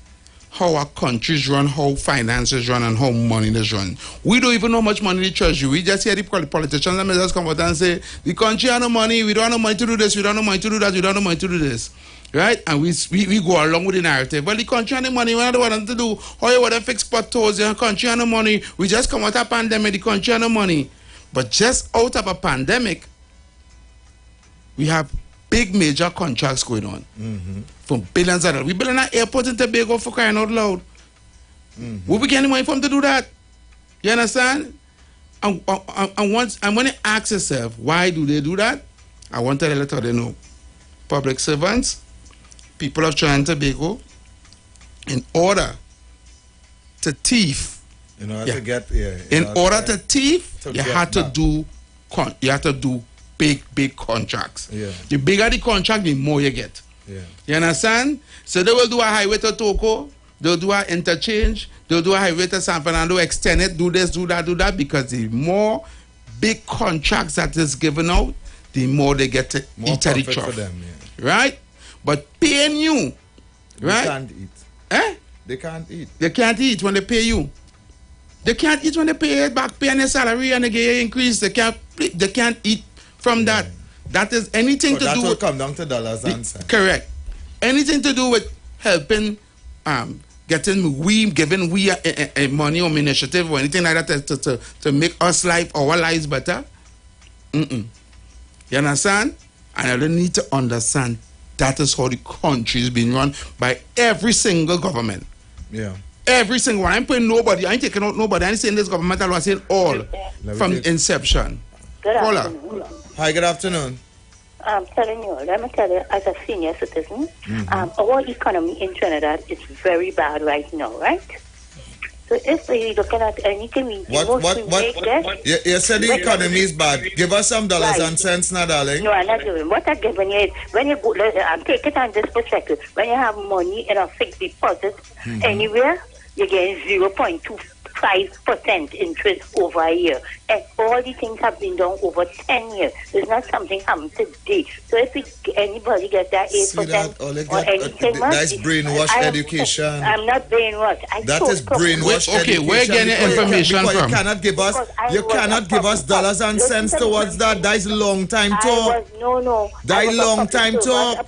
how our countries run, how finances run, and how money is run. We don't even know how much money the treasury. We just hear the politicians and just come out and say, the country has no money, we don't have no money to do this, we don't have no money to do that, we don't have no money to do this. Right? And we go along with the narrative. Well, the country has no money, we don't want to do. How you want to fix potholes, the country has no money. We just come out of a pandemic, the country has no money. But just out of a pandemic, we have big major contracts going on for billions of dollars. We building an airport in Tobago for crying out loud. Where we getting money from to do that? You understand? And when you ask yourself, why do they do that? I want to let you know. Public servants, people of Trinidad and Tobago, in order to thief, in order to get to thief, you have to do big contracts. Yeah. The bigger the contract, the more you get. Yeah. You understand? So they will do a highway to Toko, they'll do an interchange, they'll do a highway to San Fernando, extend it, do this, do that, because the more big contracts that is given out, the more they get to eat at the trough. For them, right? But paying you, right? They can't eat. Eh? They can't eat. They can't eat when they pay you. They can't eat when they pay it back, paying their salary and they get an increase. They can't eat from that. That is anything to do that will with come down to dollars and cents. Correct. Anything to do with helping, giving we a money or initiative or anything like that to make our lives better. You understand? And I don't need to understand that is how the country is being run by every single government. Yeah. Every single one. I'm putting nobody. I ain't taking out nobody. I ain't saying this government. I'm saying all from inception. Good afternoon. Hi, good afternoon. I'm telling you, let me tell you, as a senior citizen, our economy in Trinidad is very bad right now, right? So if we're looking at anything, you said the economy is bad. Give us some dollars and cents now, darling. No, I'm not doing. What I'm giving you is, when you go, I'm taking it on this perspective, when you have money in a fixed deposit anywhere, you're getting 0.25% interest over a year. And all the things have been done over 10 years. It's not something happened today. So if anybody gets that 8% or anything much, that's brainwashed education. I'm not brainwashed. That is brainwashed education. Okay, where getting information from? You cannot give us dollars and cents towards that. That is long time talk. That is long time talk.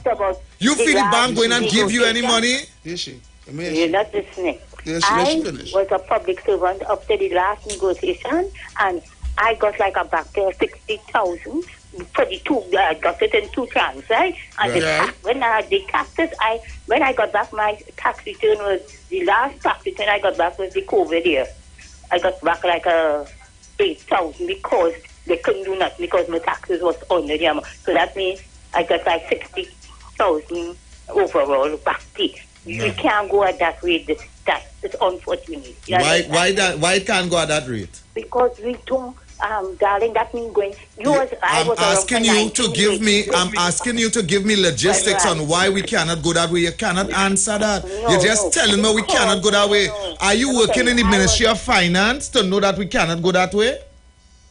You feel the bank going and give you any money? You're not listening. I was a public servant up to the last negotiation, and I got like a back pay of 60,000 for the two. I got it in 2 times, right? And when the taxes, when I got back my tax return was the last tax return I got back was the COVID year. I got back like 8,000 because they couldn't do nothing because my taxes was under the amount. So that means I got like 60,000 overall back pay. We can't go at that rate. That is unfortunate. Why it can't go at that rate? Because we don't, darling. That means going. I'm asking you to give me logistics on why we cannot go that way. You cannot answer that. You're just telling me we cannot go that way. Are you working in the Ministry of Finance to know that we cannot go that way?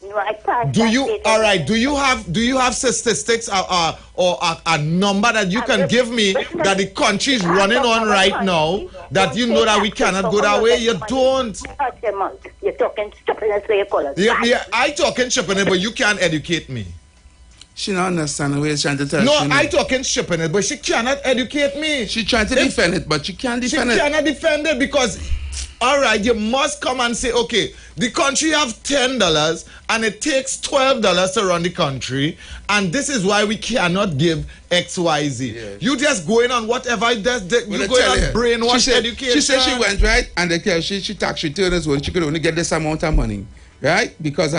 No, I can't. Do you have statistics or a number that you can give me that the country is running on right now that you know that we cannot go that way? You don't. You're talking stupidness where you call us. Yeah, I talking stupidness, but you can't educate me. She don't understand the way she's trying to tell. No, I talking stupidness, but she cannot educate me. She trying to defend it, but she can't defend it. She cannot defend it because, all right, you must come and say, okay, the country have $10 and it takes $12 to run the country, and this is why we cannot give XYZ. Yeah. You just going on whatever you going on brainwash education. She said she went right, and they tell she tax returns when she could only get this amount of money, right? Because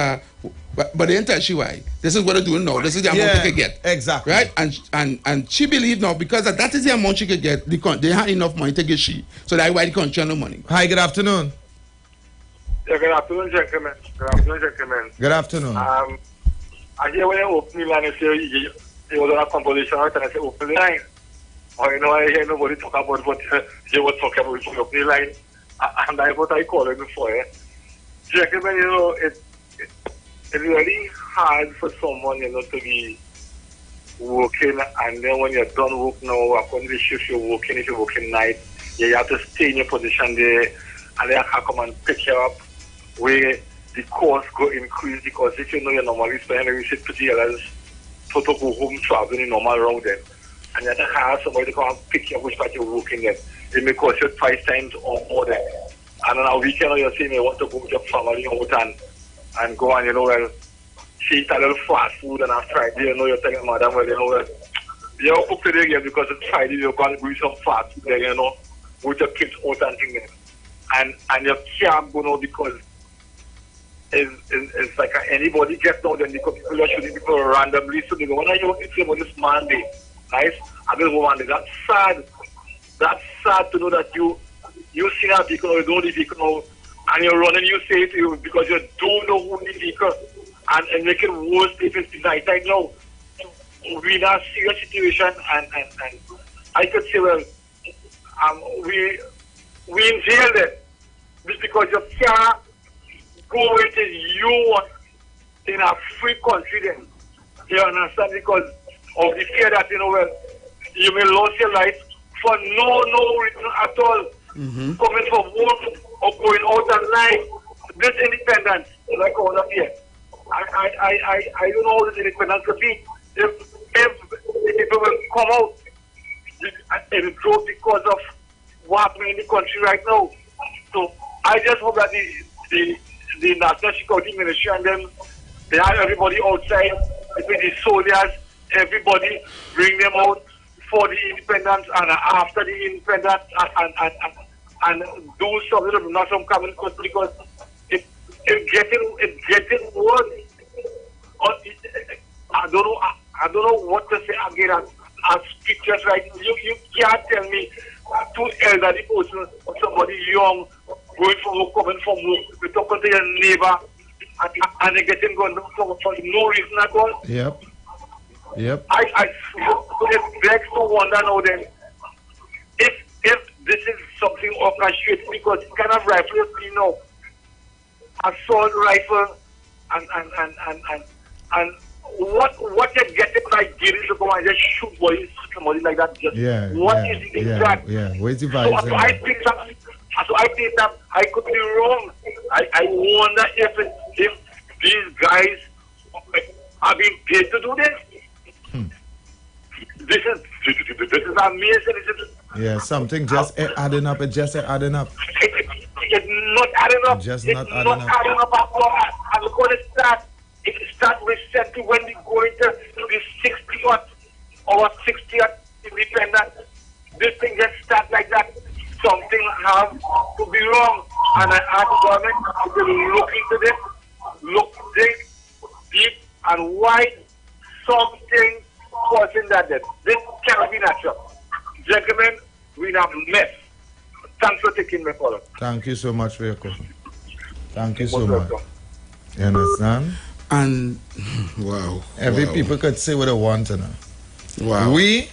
but they didn't tell she why. This is what they're doing now. This is the amount she could get. Exactly. Right? And she believed now because that is the amount she could get. They had enough money to get she. So that's why the country had no money. Hi, good afternoon. Yeah, good afternoon, gentlemen. Good afternoon. I hear when you open the line, you say you was on a composition, right? And I say open the line. Or I hear nobody talk about what you were talking about when you open the line. And that's what I call it before. Gentlemen, it's really hard for someone, to be working, and then when you're done work now, according to the shift you're working, if you're working night, you have to stay in your position there, and they can come and pick you up where the cost go increase, because if you know you're normally spending $50 to go home traveling in normal round then, and you have to hire somebody to come and pick you up which part you're working in, it may cost you 5 times or more than. And on a weekend you're saying you want to go with your family out and go and, she eat a little fast food and on Friday, you're telling madam, well, you're up today again because it's Friday, you're going to do some fast food there, with your kids out and things. And you can't go now because it's like anybody gets out then because people are shooting people randomly. So they go, when are you it's about this Monday? Nice? And this Monday. That's sad. That's sad to know that you see that vehicle or you don't the vehicle now, and you're running, you say it to you because you don't know who the vehicle and make it worse if it's night time now. We're in a serious situation and I could say, well, we in jail then. Just because you can't go with it you want in a free country then. You understand? Because of the fear that, well, you may lose your life for no reason at all. Coming from work or going out at night. This independence, like all of here. I don't know how this independence could be. If people will come out and grow because of what's happening in the country right now. So I just hope that the National Security Ministry and them, they have everybody outside, between the soldiers, everybody, bring them out for the independence and after the independence and do something, not some common country, because it's getting worse. I don't know what to say again as pictures right now. You can't tell me two elderly person or somebody young going from work, coming from work, we talking to your neighbor and they getting gone for no reason at all. Yep. It begs to wonder now then if this is something orchestrated, because it's kind of rifle, assault rifle and what you're getting by getting to go and just shoot boys, somebody like that. What is the exact? Where's the vibe? So I think that I could be wrong. I wonder if these guys are being paid to do this. This is amazing. Something just adding up. It's just adding up. It's not adding up. It's not adding up at all. And look what it starts. It starts recently when we go into the 60th or 60th independence. This thing just starts like that. Something has to be wrong. And I ask the government to look into this, look deep and wide. Something causing that death. This cannot be natural. Gentlemen, we're in a mess. Thanks for taking my call. Thank you so much for your call. Thank you so much. You understand? And wow. Every people could say what they want to know. Wow. We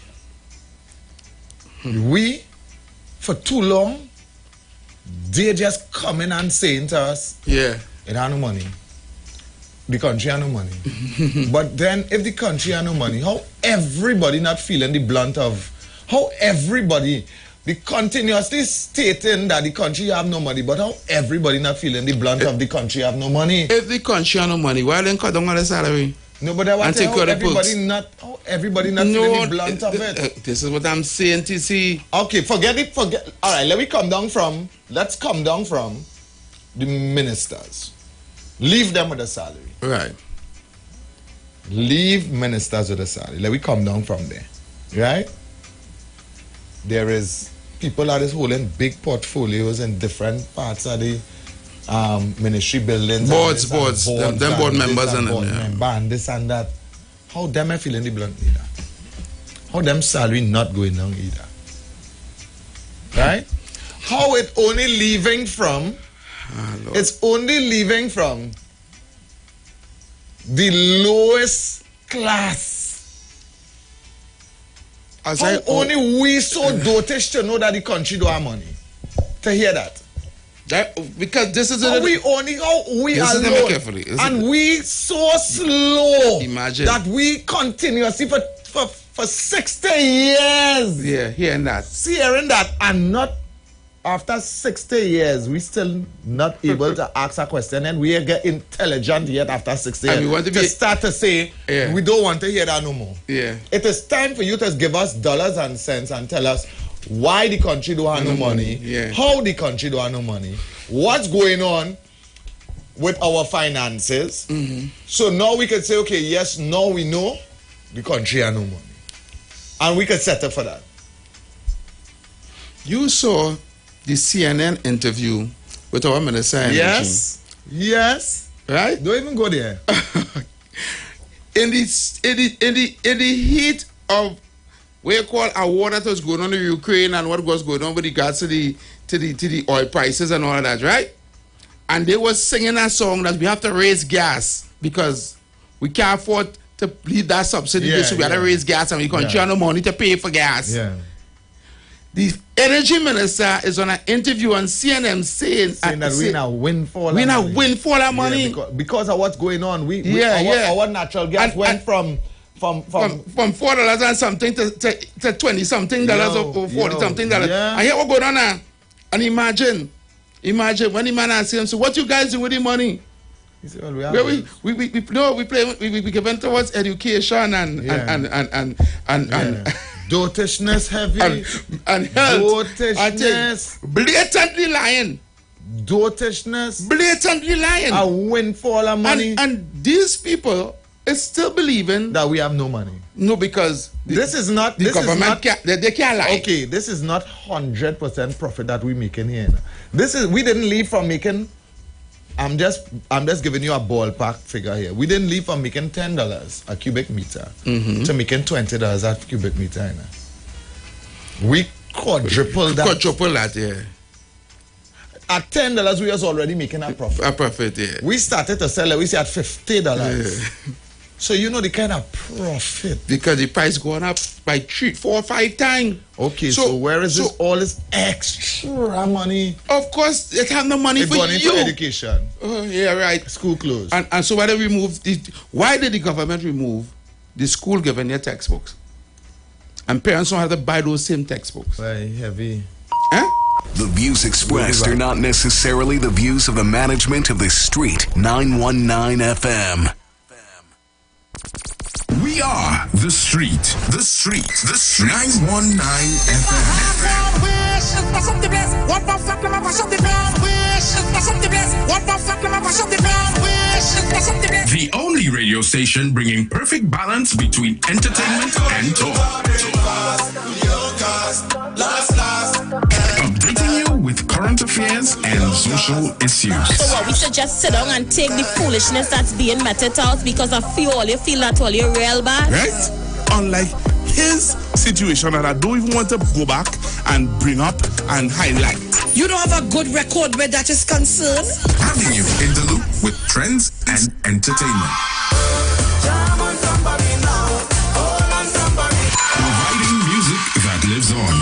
for too long, they just coming and saying to us, yeah, it ain't no money. The country ain't no money. But then if the country ain't no money, how everybody not feeling the blunt of, how everybody be continuously stating that the country have no money, but how everybody not feeling the blunt of the country have no money? If the country have no money, why then cut down on the salary? No, but I want to how everybody not feeling the blunt of it. This is what I'm saying, TC. Okay, forget. All right, let's come down from the ministers. Leave them with a salary. Right. Leave ministers with a salary. Let me come down from there. Right? There is people that is holding big portfolios in different parts of the ministry buildings. Boards, them board members and this and that. How them are feeling the blunt either? How them salary not going down either? Right? How it only leaving from it's only leaving from the lowest class. How only we so dotish to know that the country don't have money. To hear that. Because this is we are low and we so slow. Imagine that we continuously for 60 years. Yeah, hearing that. Hearing that and not after 60 years, we still not able to ask a question, and we get intelligent yet after 60 years. And we want to start to say, we don't want to hear that no more. Yeah. It is time for you to give us dollars and cents and tell us why the country don't have no money, how the country don't have no money, what's going on with our finances. So now we can say, okay, yes, now we know the country has no money. And we can settle for that. You saw the CNN interview with our minister. Yes. Right? Don't even go there. in the heat of what you call a war that was going on in Ukraine and what was going on with regards to the oil prices and all of that, right? And they were singing a song that we have to raise gas because we can't afford to leave that subsidy, so we got to raise gas and we can't have no money to pay for gas. Yeah. The energy minister is on an interview on CNN saying that we're in a windfall. We're in a windfall of money. Because of what's going on. Our natural gas went from $4 and something to 20 something dollars or 40 something dollars. I hear what going on now. And imagine when the man asks him, so what you guys do with the money? He said, well, we give it towards education and dotishness heavy and health. Dotishness. Blatantly lying. Dotishness. Blatantly lying. A windfall of money. And these people is still believing that we have no money. No, because this is not the government they can't lie. Okay, this is not 100% profit that we're making here. We didn't leave from making. I'm just giving you a ballpark figure here. We didn't leave from making $10 a cubic meter to making $20 a cubic meter. We quadrupled that. Quadruple that, yeah. At $10, we was already making a profit. A profit, yeah. We started to sell it. We said at $50. Yeah. So you know the kind of profit. Because the price going up by 3, 4, 5 times. Okay, so where is all this extra money? Of course, they have no money for you. Into education. Oh, yeah, right. School closed. And so why did the government remove the school giving their textbooks? And parents don't have to buy those same textbooks. Very heavy. Huh? The views expressed are not necessarily the views of the management of the Street 919 FM. We are the Street. The Street. The Street. 919 FM. The only radio station bringing perfect balance between entertainment and talk. Updating you with current affairs and social issues. So what, we should just sit down and take the foolishness that's being meted out because you feel that all you're real bad? Right? unlike his situation that I don't even want to go back and bring up and highlight. You don't have a good record where that is concerned? Having you in the loop with trends and entertainment. Providing music that lives on.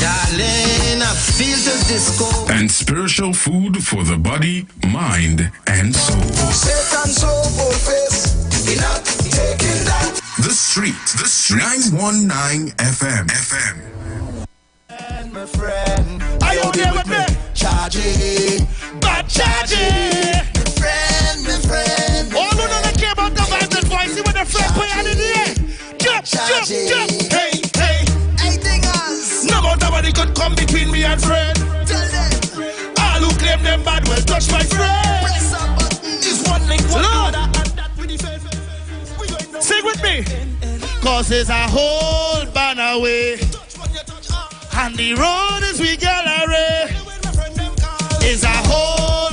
Darling, I feel the disco. And spiritual food for the body, mind, and soul. Satan so face, he not taking that. The Street 919 FM. My friend, are you there with me? Charging, but charging. My friend. All who don't care about the vibes and voice, see when the friend put out in the air. Jump. Hey. Anything else? No more nobody could come between me and friend. Tell them. All who claim them bad will touch my friend. Press a button. It's one link, one other, and that with the faith. Sing with me. Cause there's a whole banner way. And the road is we gallery. Is a whole.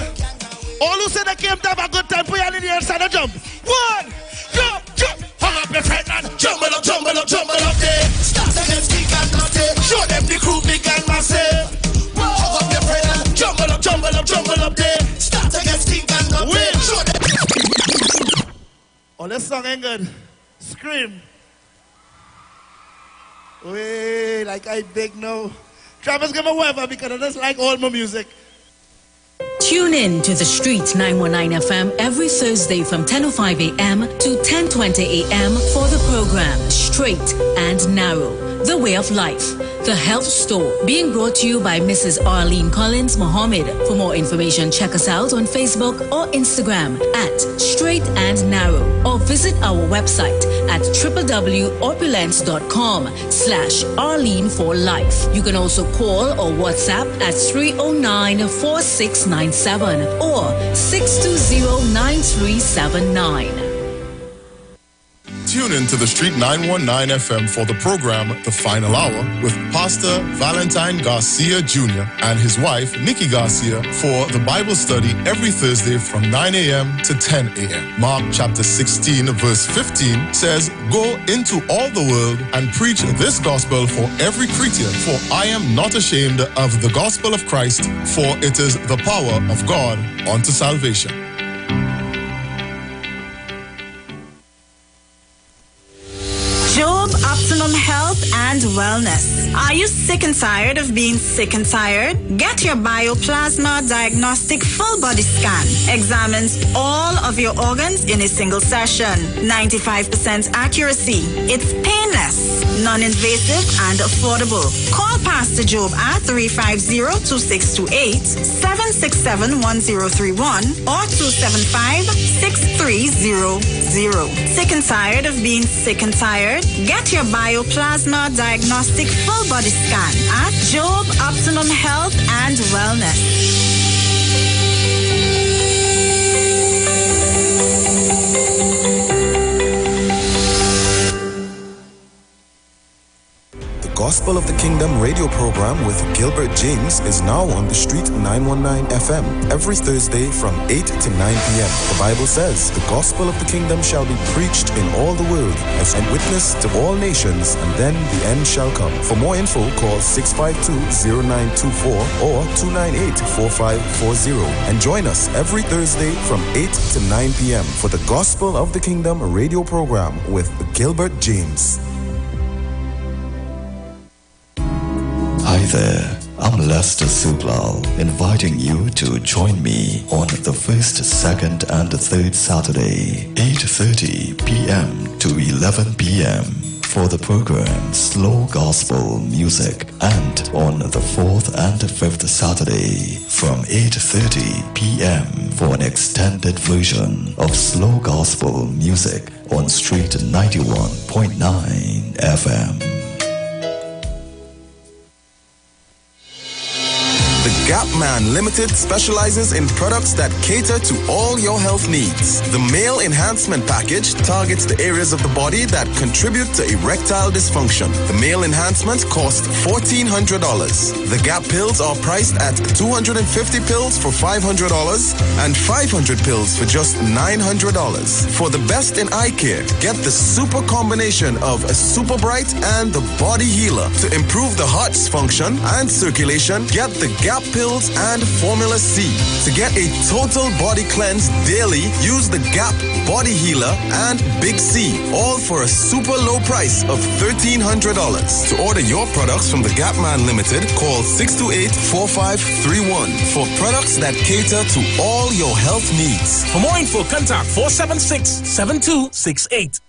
All who said they came to have a good time, put your hand in the air, stand and jump. One, jump. Hang up your friend and jumble up there. Start against big and naughty. Show them the crew big and massive. Hang up your friend and jumble up there. Start against big and naughty. Show them. Oh, this song ain't good. Scream. Wait, like I big no. Travis, give me whatever because I just like all my music. Tune in to the Street 919 FM every Thursday from 10:05 a.m. to 10:20 a.m. for the program Straight and Narrow, The Way of Life, The Health Store, being brought to you by Mrs. Arlene Collins Mohammed. For more information, check us out on Facebook or Instagram at Straight and Narrow, or visit our website at www.opulence.com/Arlene for Life. You can also call or WhatsApp at 309-4697 or 620-9379. Tune in to the Street 919 FM for the program The Final Hour with Pastor Valentine Garcia Jr. and his wife Nikki Garcia for the Bible study every Thursday from 9 a.m. to 10 a.m. Mark chapter 16 verse 15 says, "Go into all the world and preach this gospel for every creature, for I am not ashamed of the gospel of Christ, for it is the power of God unto salvation." Job Optimum Health and Wellness. Are you sick and tired of being sick and tired? Get your Bioplasma Diagnostic Full Body Scan. Examines all of your organs in a single session. 95% accuracy. It's painless, non-invasive, and affordable. Call Pastor Job at 350-2628, 767-1031, or 275-6300. Sick and tired of being sick and tired? Get your Bioplasma Diagnostic Full Body Scan at Job Optimum Health and Wellness. Gospel of the Kingdom radio program with Gilbert James is now on the Street 919 FM every Thursday from 8 to 9 p.m. The Bible says, "The gospel of the kingdom shall be preached in all the world as a witness to all nations, and then the end shall come." For more info, call 652-0924 or 298-4540 and join us every Thursday from 8 to 9 p.m. for the Gospel of the Kingdom radio program with Gilbert James. Hi there, I'm Lester Sublal, inviting you to join me on the first, second, and third Saturday, 8:30 p.m. to 11 p.m. for the program Slow Gospel Music, and on the fourth and fifth Saturday from 8:30 p.m. for an extended version of Slow Gospel Music on Street 91.9 FM. The Gap Man Limited specializes in products that cater to all your health needs. The Male Enhancement Package targets the areas of the body that contribute to erectile dysfunction. The Male Enhancement costs $1,400. The Gap pills are priced at 250 pills for $500 and 500 pills for just $900. For the best in eye care, get the super combination of a Super Bright and the Body Healer. To improve the heart's function and circulation, get the Gap pills and Formula C. To get a total body cleanse daily, use the Gap Body Healer and Big C, all for a super low price of $1,300. To order your products from the Gap Man Limited, call 628-4531 for products that cater to all your health needs. For more info, contact 476-7268.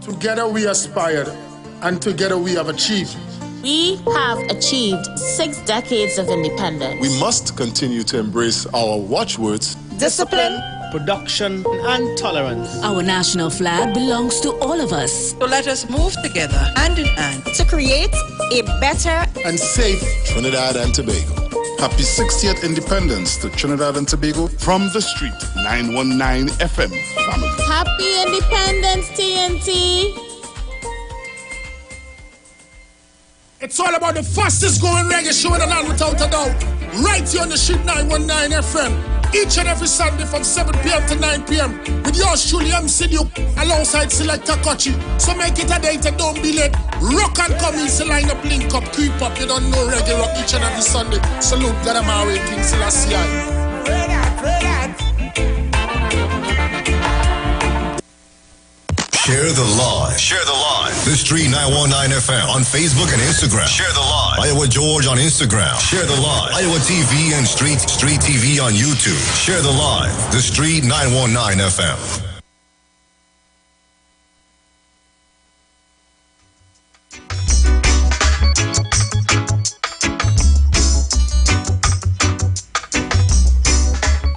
Together we aspired, and together we have achieved. We have achieved 6 decades of independence. We must continue to embrace our watchwords: discipline, production, and tolerance. Our national flag belongs to all of us. So let us move together, hand in hand, to create a better and safe Trinidad and Tobago. Happy 60th Independence to Trinidad and Tobago from the street 919 FM family. Happy Independence, TNT. It's all about the fastest growing reggae show in the land without a doubt. Right here on the street 919 FM. Each and every Sunday from 7 p.m. to 9 p.m. with yours truly, MC Duke, alongside Selector Kochi. So make it a date and don't be late. Rock and come in, so line up, link up, creep up. You don't know reggae rock each and every Sunday. Salute God Amari, King Selassie. Share the live. Share the live. The Street 919 FM on Facebook and Instagram. Share the live. Iowa George on Instagram. Share the live. Iowa TV and Street TV on YouTube. Share the live. The Street 919 FM.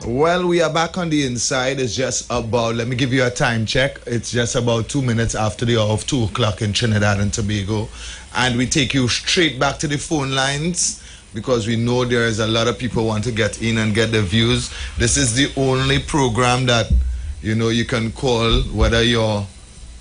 Well, we are back on the inside. It's just about, let me give you a time check. It's just about 2 minutes after the hour of 2 o'clock in Trinidad and Tobago. And we take you straight back to the phone lines because we know there is a lot of people want to get in and get their views. This is the only program that, you know, you can call, whether you're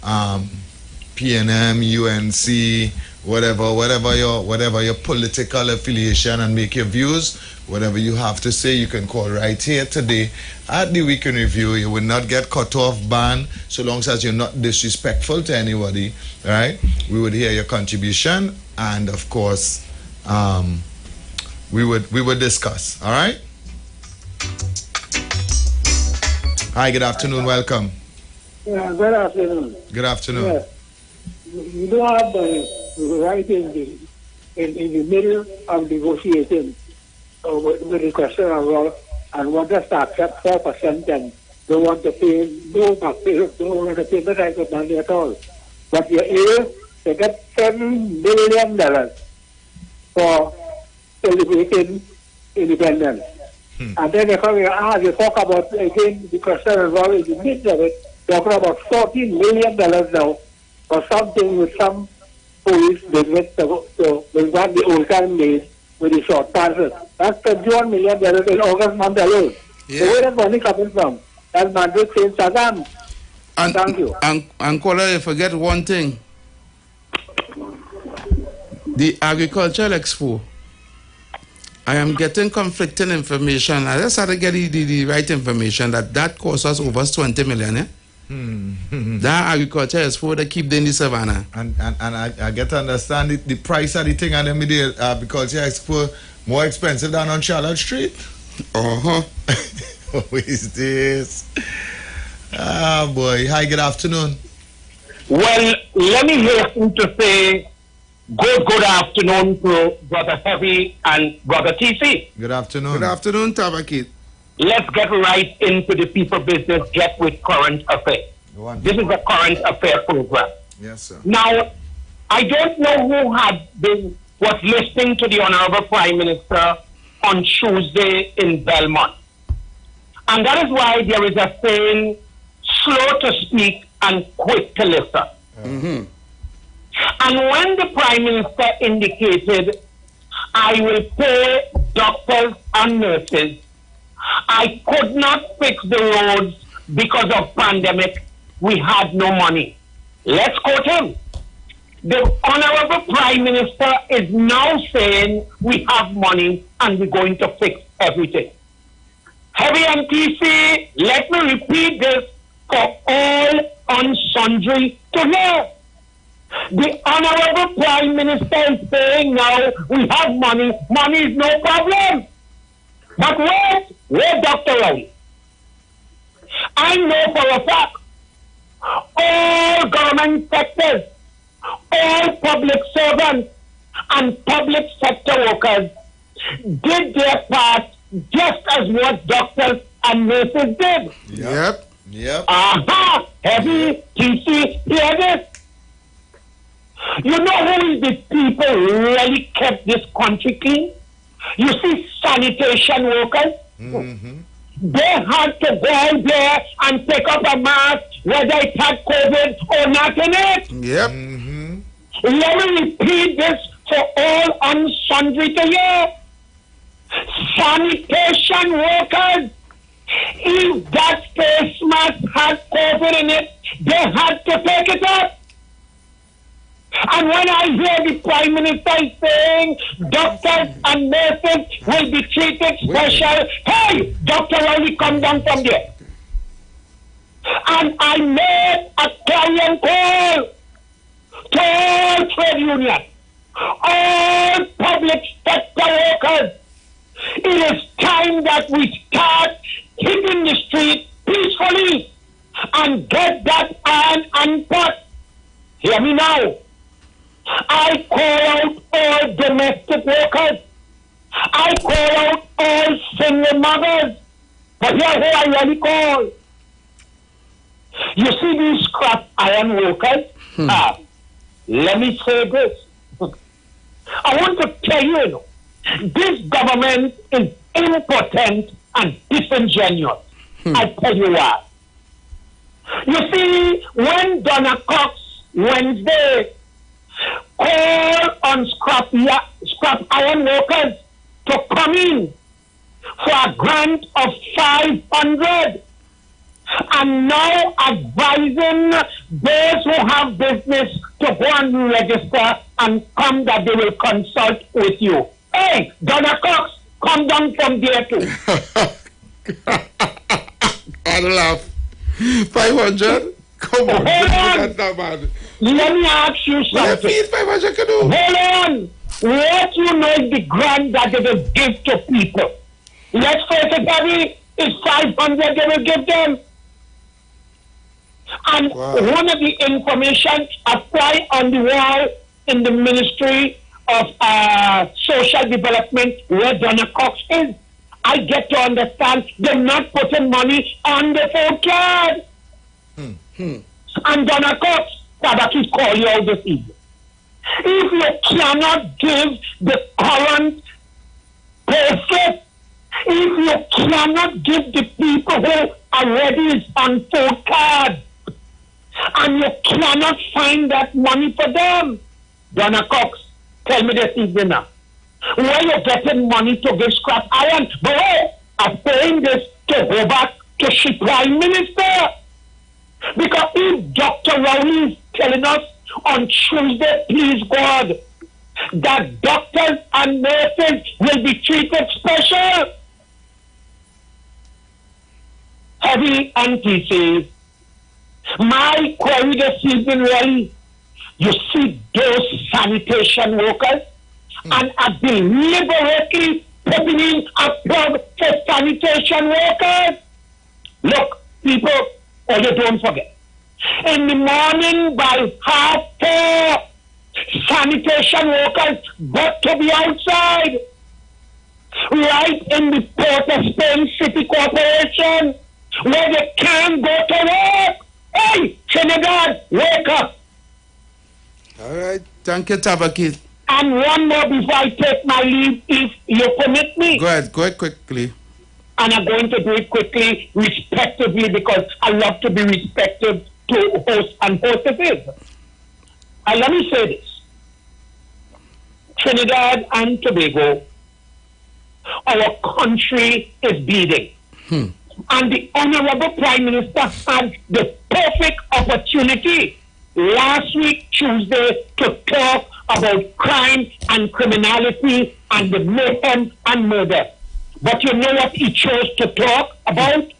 PNM, UNC, whatever your political affiliation, and make your views. Whatever you have to say, you can call right here today at the Weekend Review. You will not get cut off, banned, so long as you're not disrespectful to anybody, right? We would hear your contribution, and of course, we would discuss, all right? Hi, good afternoon, welcome. Yeah, good afternoon. Good afternoon. Yes. You don't have the right in the middle of negotiating with the question of and want us to accept 4% and don't want to pay don't want to pay the type of money at all. But you're able to get $7 billion for celebrating independence. And then you talk about again the question involved in the midst of it, talking about $14 million now for something with some police business to what the old time made with the short passes. That's $21 million in August month alone. Yeah. So where that money coming from? That's Madrid Saint Saddam. Thank you. And Kola, you forget one thing. The Agricultural Expo. I am getting conflicting information. I just had to get the right information that cost us over 20 million. Eh? That Agriculture Expo that keep them in the savannah. And I get to understand the price of the thing and then the Agriculture Expo more expensive than on Charlotte Street. Who is this? Ah, boy. Hi, good afternoon. Well, let me hasten to say good afternoon to Brother Heavy and Brother TC. Good afternoon. Good afternoon, Tabakit. Let's get right into the people business, get with current affairs. This is a current affair program. Yes, sir. Now, I don't know who was listening to the Honorable Prime Minister on Tuesday in Belmont. And that is why there is a saying, slow to speak and quick to listen. And when the Prime Minister indicated I will pay doctors and nurses. I could not fix the roads because of pandemic. We had no money. Let's quote him. The Honorable Prime Minister is now saying we have money and we're going to fix everything. Heavy MTC, let me repeat this for all and sundry to hear. The Honorable Prime Minister is saying now we have money. Money is no problem. But wait, Dr. Rowley. I know for a fact all government sectors, all public servants and public sector workers did their part just as what doctors and nurses did. Yep. Aha! Heavy TC, hear this. You know who is the people who really kept this country clean? You see sanitation workers? Mm-hmm. They had to go out there and pick up a mask whether it had COVID or not in it. Yep. Mm-hmm. Let me repeat this for all and sundry to hear. Sanitation workers, if that face mask had COVID in it, they had to take it up. And when I hear the Prime Minister saying doctors and nurses will be treated special, hey, Dr. Rowley, come down from there. And I made a clarion call to all trade unions, all public sector workers. It is time that we start hitting the street peacefully and get that iron unput. Hear me now. I call out all domestic workers. I call out all single mothers. But here's who I really call. You see these scrap iron workers? Let me say this. I want to tell you, this government is impotent and disingenuous. I tell you why. You see, when Donna Cox Wednesday call on scrap iron workers to come in for a grant of 500 and now advising those who have business to go and register and come that they will consult with you. Hey, Donna Cox, come down from there too. I laugh. 500? Come on. That's not bad. Let me ask you something. Hold on. What you know is the grant that they will give to people. Let's face it, Abby, it's 500 they will give them. And one of the information apply on the wall in the Ministry of Social Development where Donna Cox is. I get to understand they're not putting money on the food card. And Donna Cox, Tabaki call you out this evening. If you cannot give the current payslip, if you cannot give the people who already is on food card, and you cannot find that money for them, Donna Cox, tell me this evening now. Where you getting money to give scrap iron? But wait, I'm paying this to go back to the Prime Minister. Because if Dr. Rowley is telling us on Tuesday, please God, that doctors and nurses will be treated special, heavy NTC, my query this evening really, you see those sanitation workers and are deliberately putting in a plug for sanitation workers. Look, people, or you don't forget, in the morning by 4:30, sanitation workers got to be outside, right in the Port of Spain City Corporation, where they can't go to work. Hey, Trinidad, wake up. All right. Thank you, Tabaki. And one more before I take my leave, if you permit me. Go ahead quickly. And I'm going to do it quickly, respectively, because I love to be respected to hosts and hostesses. And let me say this. Trinidad and Tobago, our country is bleeding. And the Honorable Prime Minister had the perfect opportunity last week, Tuesday, to talk about crime and criminality and the mayhem and murder. But you know what he chose to talk about?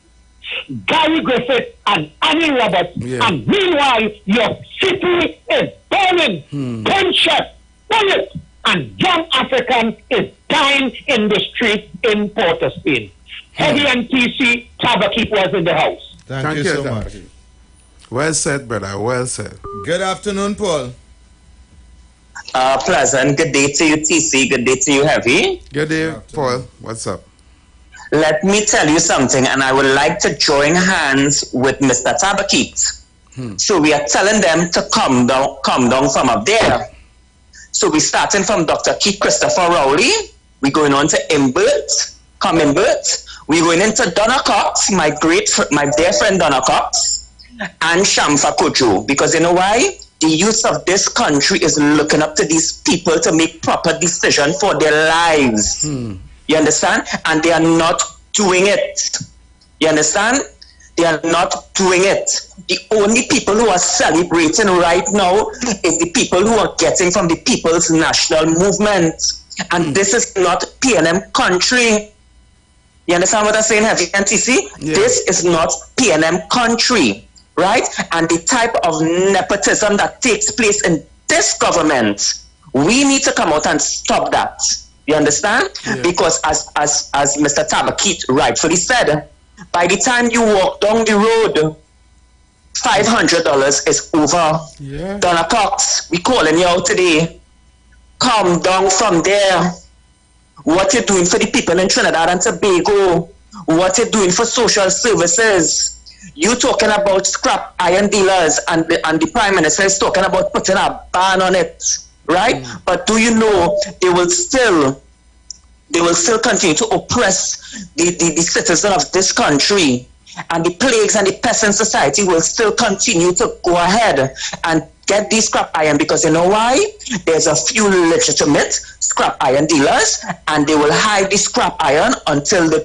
Gary Griffith and Annie Roberts. Yeah. And meanwhile, your city is burning. Gunshot, bullet, and young African is dying in the street in Port of Spain. Heavy and TC, Tabakit was in the house. Thank you so much. Well said, brother. Well said. Good afternoon, Paul. Pleasant. Good day to you, TC. Good day to you, Heavy. Good day, Paul. What's up? Let me tell you something, and I would like to join hands with Mr. Tabakit. So we are telling them to come down from up there. So we're starting from Dr. Keith Christopher Rowley. We're going on to Imbert, we're going into Donna Cox, my dear friend Donna Cox, and Shamfa Kojo. Because you know why? The youth of this country is looking up to these people to make proper decisions for their lives. You understand? And they are not doing it. You understand? They are not doing it. The only people who are celebrating right now is the people who are getting from the People's National Movement. And this is not PNM country. You understand what I'm saying, Heavy NTC? Yeah. This is not PNM country, right? And the type of nepotism that takes place in this government, we need to come out and stop that. You understand? Yeah. Because as Mr. Tabakit rightfully said, by the time you walk down the road, $500 is over. Yeah. Donna Cox, we calling you out today. Come down from there. What you're doing for the people in Trinidad and Tobago, what you're doing for social services. You talking about scrap iron dealers, and the Prime Minister is talking about putting a ban on it, right? But do you know they will still continue to oppress the citizens of this country, and the plagues and the peasant society will still continue to go ahead and get these scrap iron, because you know why? There's a few legitimate scrap iron dealers, and they will hide the scrap iron until they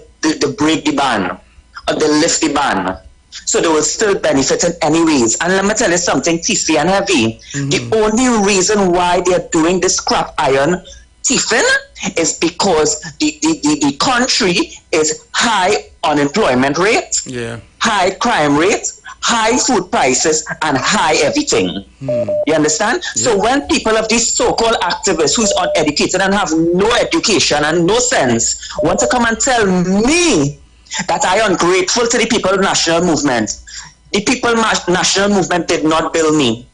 break the ban or they lift the ban. So they will still benefit in any ways. And let me tell you something, TC and Heavy. The only reason why they're doing this scrap iron thieving is because the country is high unemployment rate, high crime rate, high food prices, and high everything. You understand? Yeah. So when people of these so-called activists who's uneducated and have no education and no sense want to come and tell me that I am ungrateful to the People National Movement, the People National Movement did not build me.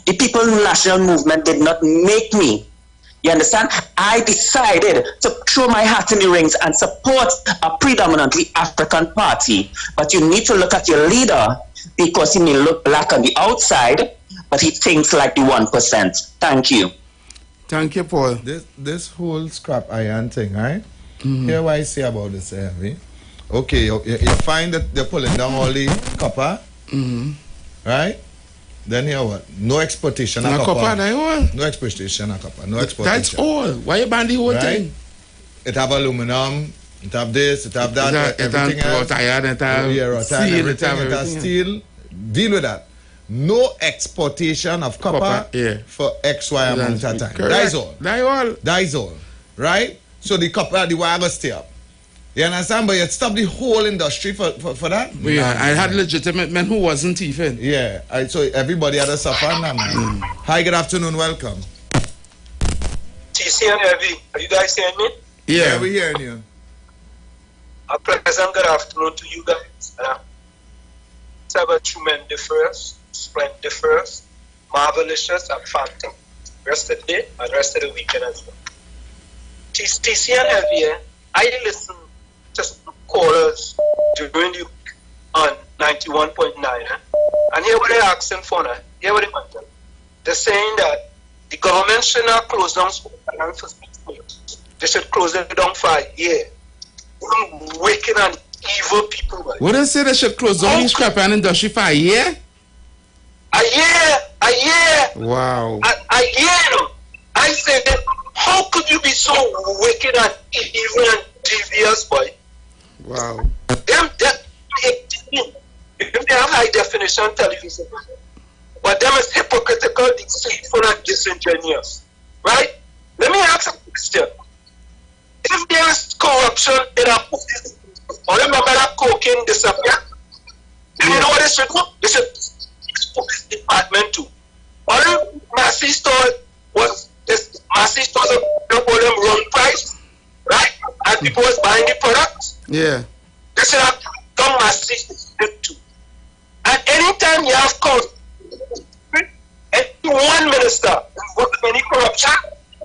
The People National Movement did not make me. You understand? I decided to throw my hat in the rings and support a predominantly African party. But you need to look at your leader, because he may look black on the outside, but he thinks like the 1%. Thank you. Thank you, Paul. This whole scrap iron thing, right? Hear what I say about this, Heavy. Okay, you find that they're pulling down all the copper, right? Then here what? No exportation of copper. No exportation of copper. No exportation. That's all. Why you ban the whole thing? It have aluminum. It have this. It have that. Everything else. It has steel. Deal with that. No exportation of copper for XY amount of time. That is all. That is all. Right? So the copper, the wire will stay up. You understand? But you stop the whole industry for that? Yeah, I had legitimate men who wasn't thieving. Yeah, so everybody had to suffer now, man. Hi, good afternoon, welcome. TC and Heavy, are you guys hearing me? Yeah, we're hearing you. A pleasant good afternoon to you guys. It's about tremendous, splendiferous, marvelous, and fantastic rest of the day and rest of the weekend as well. TC and Heavy, I listen to some callers during the week on 91.9, and here what they're asking for now. Here what they want. They're saying that the government should not close down Scotland for 6 months. They should close it down for a year. Wicked and evil people. Right? What they say they should close down the scrap iron industry for a year? A year. Wow. A year. I said that How could you be so wicked and evil and devious, boy? Wow. Them, if they have high definition television, but them is hypocritical, deceitful, and disingenuous. Right? Let me ask a question. If there is corruption in a police, or remember that cocaine disappear, you know what they should do? They should police department too. Or if Massey store was this Massey stores of all them wrong price, right? And people was buying the products. Yeah. They should have done Massey too. And anytime you have any one minister with any corruption,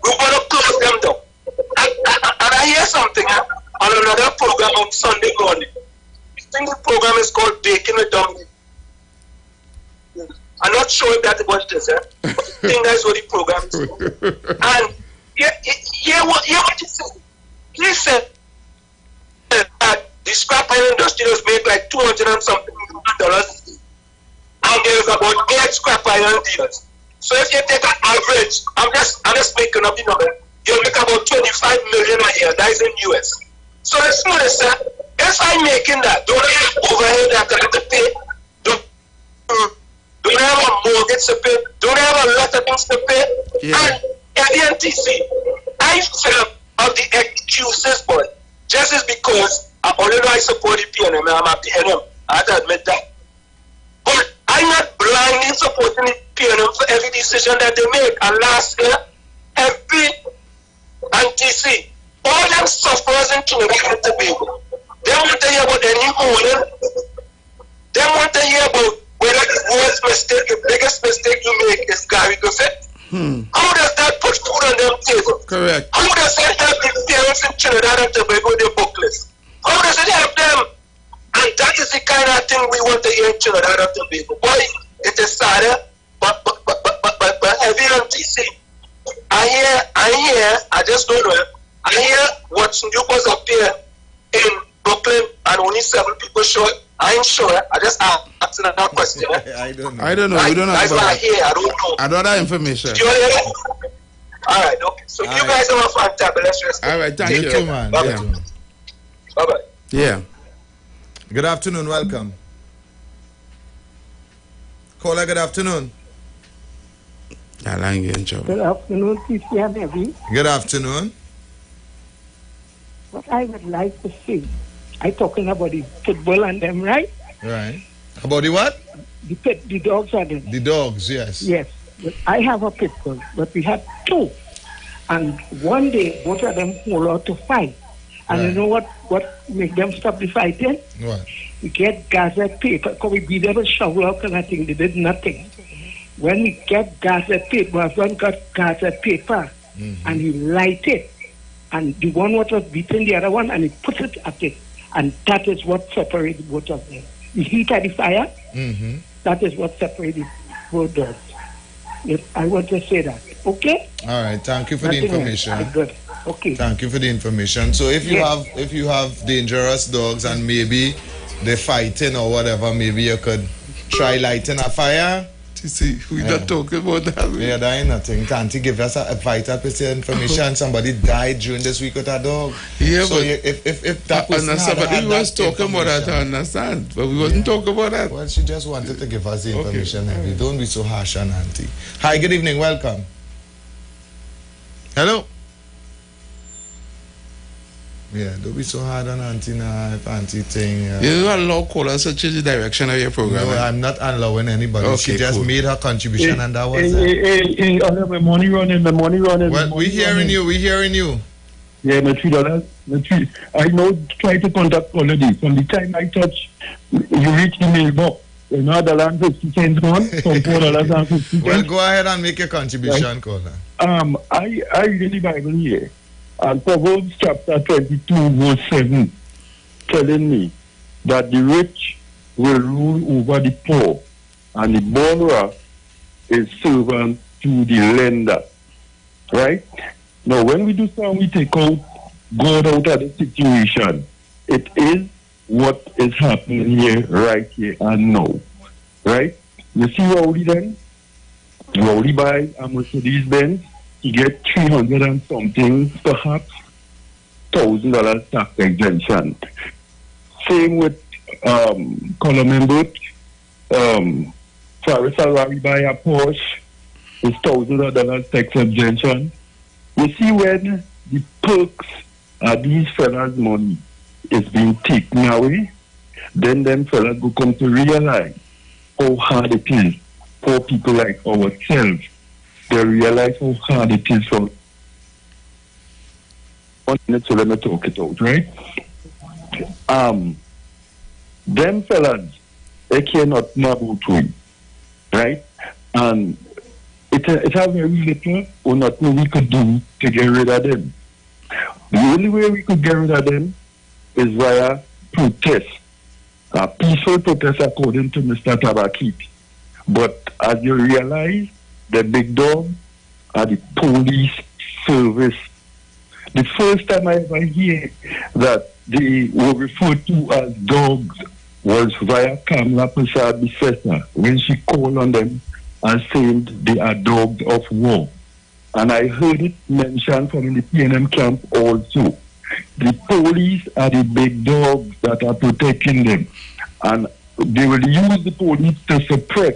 we're going to close them down. And I hear something on another program on Sunday morning. I think the program is called Baking with Dominic. I'm not sure if that's what it is, but I think that's what the program is called. And hear what he said. He said that the scrap iron industry does make like $200 and something million, and there is about 8 scrap iron dealers. So if you take an average, I'm just making up the number, you'll make about 25 million a year. That is in US. So let's notice that if I'm making that, don't I have overhead that I have to pay? Don't I have a mortgage to pay? Don't I have a lot of things to pay? Yeah. And at the NTC, I feel of the excuses, but just as because although I support the PNM, I'm a PNM, I have to admit that. But I'm not blindly supporting the PNM for every decision that they make. And last year, every NTC, all them sufferers in Trinidad and Tobago, they want to hear about any owner. They want to hear about whether the worst mistake, the biggest mistake you make is Gary Griffith. How does that put food on their table? Correct. How does that help the parents in Trinidad and Tobago with their booklets? How does it help them? And that is the kind of thing we want to hear in Trinidad and Tobago. Boy, it is sadder, but heavy on TC. I just don't know. I hear what's new was up here in Brooklyn and only 7 people short. I ain't sure. I just asked another question. I don't know. I don't know. Right? We don't know. That's what I hear. I don't know. I don't have information. You hear that? All right. Okay. So you guys have a fantabulous rest. All right. Thank you. You too, man. Bye-bye. Yeah. Bye-bye. Yeah. Good afternoon. Welcome. Caller, good afternoon. Good afternoon, TC and Evie. Good afternoon. What I would like to see, I'm talking about the football and them, right? Right. About the what? The dogs are them. The dogs, yes. Yes. But I have a pit bull, but we had 2. And one day, both of them hold out to fight. And you know what make them stop the fighting? What? We get gazette paper, because we beat them with shovel out and I think they did nothing. When we get gazette paper, my son got gazette paper, and he light it. And the one what was beating the other one, and he put it at it. And that is what separated both of them. The heat of the fire, that is what separated both dogs. Yes, I want to say that. Okay? All right. Thank you for the information. Good. Okay. Thank you for the information. So if you have dangerous dogs and maybe they're fighting or whatever, maybe you could try lighting a fire. See, we're not talking about that. Yeah, that ain't nothing. Can't you give us a vital piece of information? Somebody died during this week with a dog. Yeah, so but if that person understand, but he was talking about that, I understand. But we wasn't talking about that. Well, she just wanted to give us the information. Okay. Don't be so harsh on Auntie. Hi, good evening. Welcome. Hello. Yeah, don't be so hard on Auntie now, if Auntie thing. You don't allow callers to change the direction of your program. No, I'm not allowing anybody. Okay, she just made her contribution and that was it. My money running. Well, we're hearing you. Yeah, my $3. I know try to contact already. From the time I touch, you reach the mailbox. You know, the land 50 cents gone from $4.50. Well, go ahead and make your contribution, right. Caller. I read the Bible here. And Proverbs chapter 22, verse 7, telling me that the rich will rule over the poor, and the borrower is servant to the lender. Right? Now, when we do something, we take out God out of the situation. It is what is happening here, right here and now. Right? You see Rowley then? Rowley buys a Mercedes Benz, he get 300 and something, perhaps $1,000 tax exemption. Same with Colombo, Faris Alwari buy a Porsche, it's $1,000 tax exemption. You see, when the perks of these fellas' money is being taken away, then them fellas will come to realize how hard it is for people like ourselves. They realize how hard it is for 1 minute, so let me talk it out, right? Them fellas, they cannot know about we, right? And it has very little or nothing we could do to get rid of them. The only way we could get rid of them is via protest. A peaceful protest according to Mr. Tabakit. But as you realize, the big dog are the police service. The first time I ever hear that they were referred to as dogs was via Kamla Prasad Bissessa when she called on them and saying they are dogs of war. And I heard it mentioned from the PNM camp also. The police are the big dogs that are protecting them. And they will use the police to suppress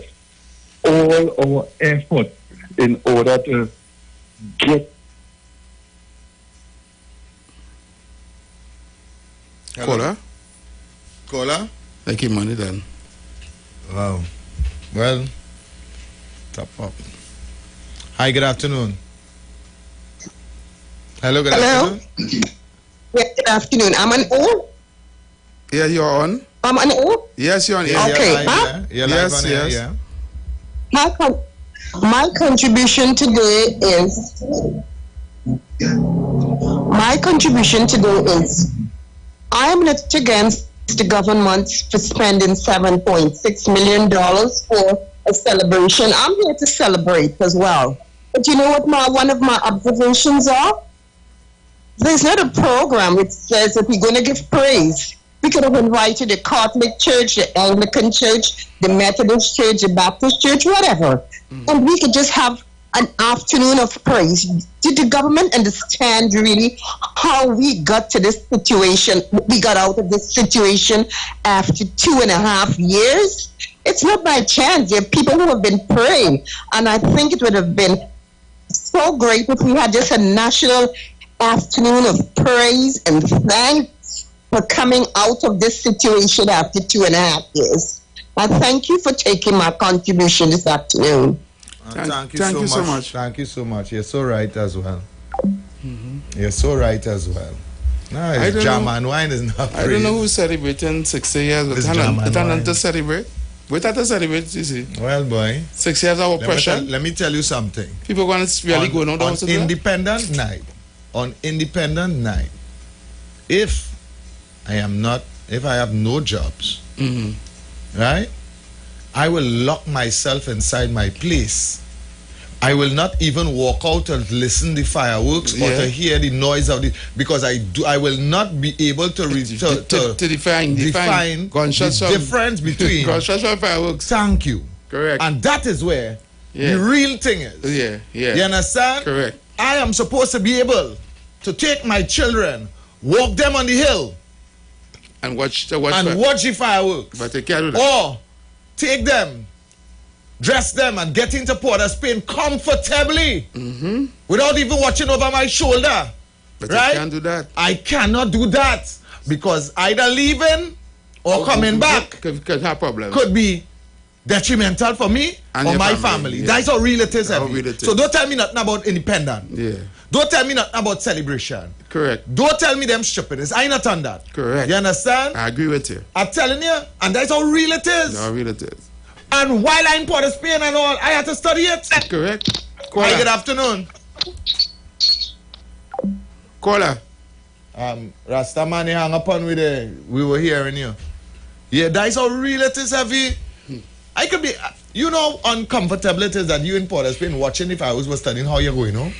all our effort in order to get. Caller? I keep money then. Wow. Well, top up. Hi, good afternoon. Hello, good afternoon. Yeah, good afternoon. I'm on air. Yeah, you're on. I'm on air. Yes, you're on air. Okay. Yes. My contribution today is I am not against the government for spending $7.6 million for a celebration. I'm here to celebrate as well. But you know what one of my observations are? There's not a program which says that we're going to give praise. We could have invited the Catholic Church, the Anglican Church, the Methodist Church, the Baptist Church, whatever. And we could just have an afternoon of praise. Did the government understand really how we got to this situation? We got out of this situation after 2.5 years? It's not by chance. There are people who have been praying. And I think it would have been so great if we had just a national afternoon of praise and thanks for coming out of this situation after 2.5 years. I thank you for taking my contribution this afternoon. Thank you so much. Thank you so much. You're so right as well. You're so right as well. No, it's jam and wine is not free. I don't know who's celebrating 60 years. It's to celebrate. We have to celebrate, you see. Well, boy. 6 years of oppression. Let me tell you something. People going to really go on Independent night. On Independent night, if I have no jobs, right, I will lock myself inside my place. I will not even walk out and listen to the fireworks or to hear the noise of because I will not be able to define gunshots the difference between gunshots and fireworks. Thank you. Correct. And that is where the real thing is. Yeah. You understand? Correct. I am supposed to be able to take my children, walk them on the hill, and watch the fireworks. But they can't do that. Or take them, dress them, and get into Port of Spain comfortably without even watching over my shoulder. But right? I can't do that. I cannot do that because either leaving or coming back could have problems. Could be detrimental for me and or my family. Yeah. That's how real it is. So don't tell me nothing about independent. Yeah. Don't tell me nothing about celebration. Correct. Don't tell me them stupidness. I ain't not on that. Correct. You understand? I agree with you. I'm telling you, and that's how real it is. How real it is. And while I'm in Port of Spain and all, I had to study it. Correct. Hi, good afternoon. Caller. Rastaman, hang upon with we were hearing you. Yeah, that's how real it is, Heavy. I could be, uncomfortable it is that you in Port of Spain watching if I was studying how you're going, no?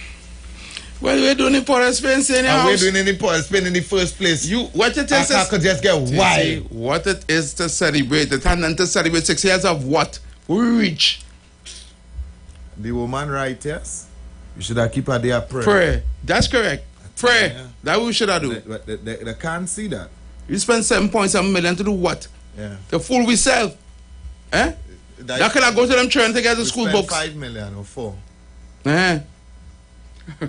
Well, we're doing in Port of Spain, we're doing in Port of Spain in the first place. What it is, I could just get wild. What it is to celebrate, and to celebrate 6 years of what? We reach. The woman right, yes? You should have keep a day of prayer. Pray. That's correct. Pray. Yeah. That we should have do. But they can't see that. You spend 7.7 million to do what? Yeah. To fool we self. Eh? That can I go to them children to get the school books? 5 million or 4. Eh?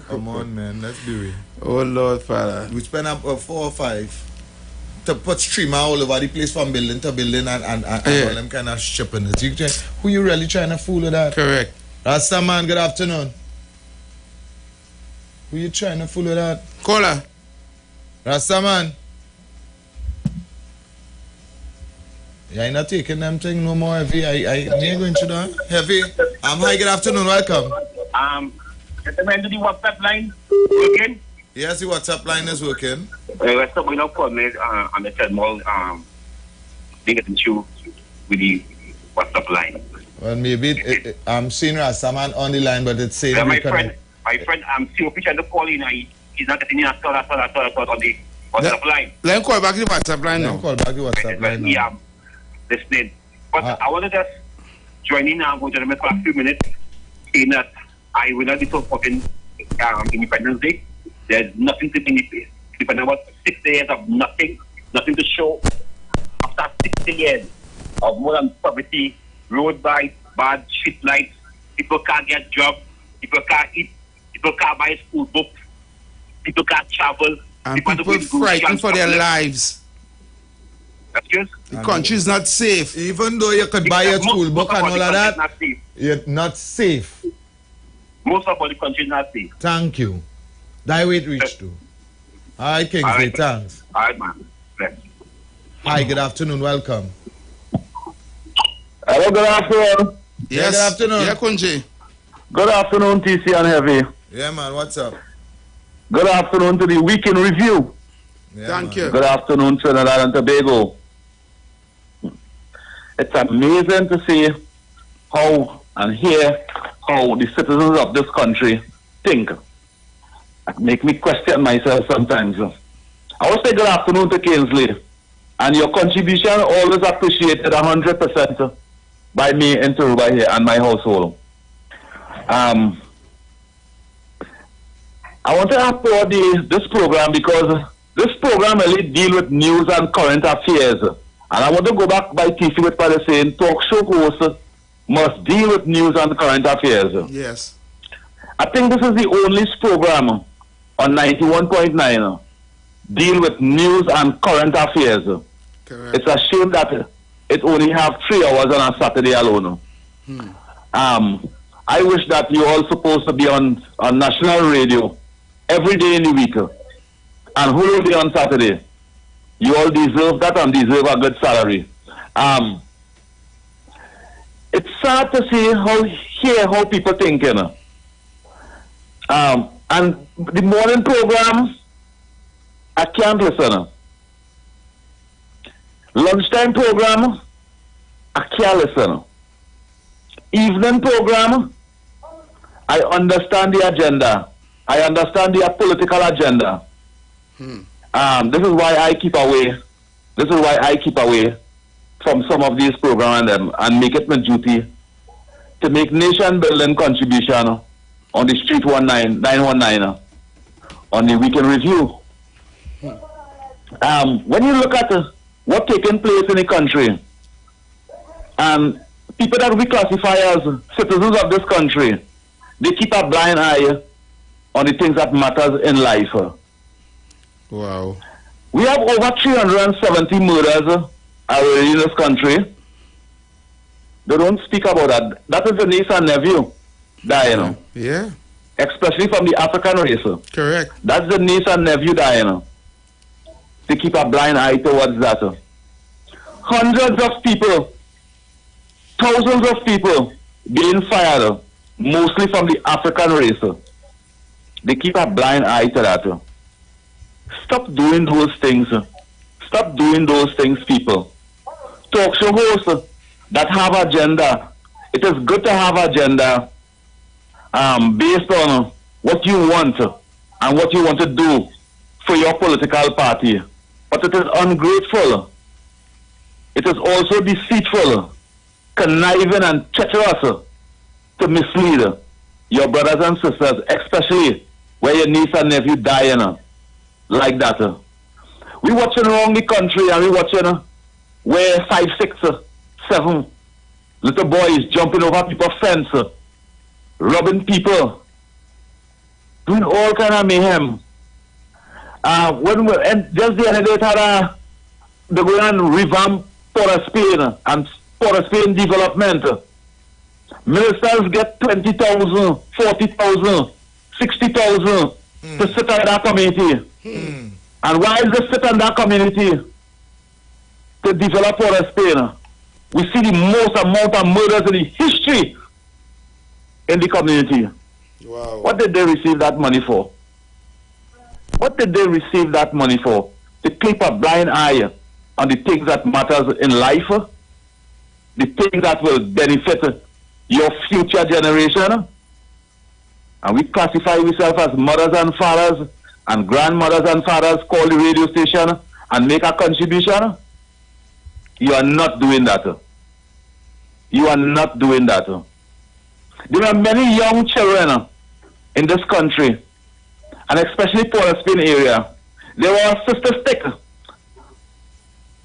Come on, man. Let's do it. Oh, Lord, Father. We spend up 4 or 5 to put streamer all over the place from building to building and all them kind of shipping it. Who you really trying to fool with that? Correct. Rasta man, good afternoon. Who you trying to fool with that? Caller. Rasta man. Yeah, I'm not taking them thing no more heavy. I going to that. Heavy. Hi, good afternoon, welcome. When do the WhatsApp line working? Yes, the WhatsApp line is working. Well, someone will call me on the thermal, they get in shoe with the WhatsApp line. Well, maybe I'm seeing Rastaman on the line, but it's saying my friend, I'm still trying to call in. He's not getting at all on the WhatsApp line. Let him call back the WhatsApp line now. Call back the WhatsApp line now. Yeah, listening. But I want to just join in now, go to them for a few minutes, saying that I will not be so fucking Independence Day. There's nothing to be dependent about 60 years of nothing to show. After 60 years of more than poverty, road bikes, bad street lights, people can't get jobs, people can't eat, people can't buy school books, people can't travel. And people frightened for their lives. Excuse? The country is not safe. Even though you could buy a school book and all of that, you're not safe. Most of all the country is not safe. Thank you. That way it reached to. Hi, Kingsley, thanks. All right, man. Bless. Hi, good afternoon, welcome. Hello, good afternoon. Yes, good afternoon. Yeah, Kunji. Good afternoon, TC and Heavy. Yeah, man, what's up? Good afternoon to the Week in Review. Yeah, Thank you. Good afternoon, Trinidad and Tobago. It's amazing to see how and hear how the citizens of this country think. That make me question myself sometimes. I will say good afternoon to Kingsley. And your contribution always appreciated 100% by me in Turuba here and my household. I want to applaud this program because this program really deals with news and current affairs. And I want to go back by TC with Father saying talk show hosts must deal with news and current affairs. Yes. I think this is the only program on 91.9 deal with news and current affairs. Correct. It's a shame that it only have 3 hours on a Saturday alone. I wish that you all supposed to be on national radio every day in the week and whole day on Saturday. You all deserve that and deserve a good salary. It's sad to hear how people thinking. And the morning program, I can't listen. Lunchtime program, I can't listen. Evening program, I understand the agenda. I understand the political agenda. This is why I keep away. This is why I keep away from some of these programs and make it my duty to make nation building contribution on the Street 919 on the Weekend Review. When you look at what's taking place in the country, people that we classify as citizens of this country, they keep a blind eye on the things that matters in life. Wow. We have over 370 murders already in this country. They don't speak about that. That is the niece and nephew dying. Yeah. Especially from the African race. Correct. That's the niece and nephew dying. They keep a blind eye towards that. Hundreds of people, thousands of people being fired, mostly from the African race. They keep a blind eye to that. Stop doing those things. Stop doing those things, people. Talk show hosts that have agenda. It is good to have agenda based on what you want and what you want to do for your political party. But it is ungrateful. It is also deceitful, conniving and treacherous to mislead your brothers and sisters, especially where your niece and nephew die, like that. We watching around the country and we watching where 5, 6, 7 little boys jumping over people's fence, robbing people, doing all kind of mayhem. And just the other day, they're going to revamp Port of Spain and Port of Spain development. Ministers get 20,000, 40,000, 60,000 to sit on that community. And why is they sit on that community? To develop Port of Spain. We see the most amount of murders in the history in the community. Wow. What did they receive that money for? What did they receive that money for? To keep a blind eye on the things that matters in life, the things that will benefit your future generation. And we classify ourselves as mothers and fathers and grandmothers and fathers, call the radio station and make a contribution. You are not doing that. You are not doing that. There are many young children in this country, and especially Port of Spain area. There was a statistic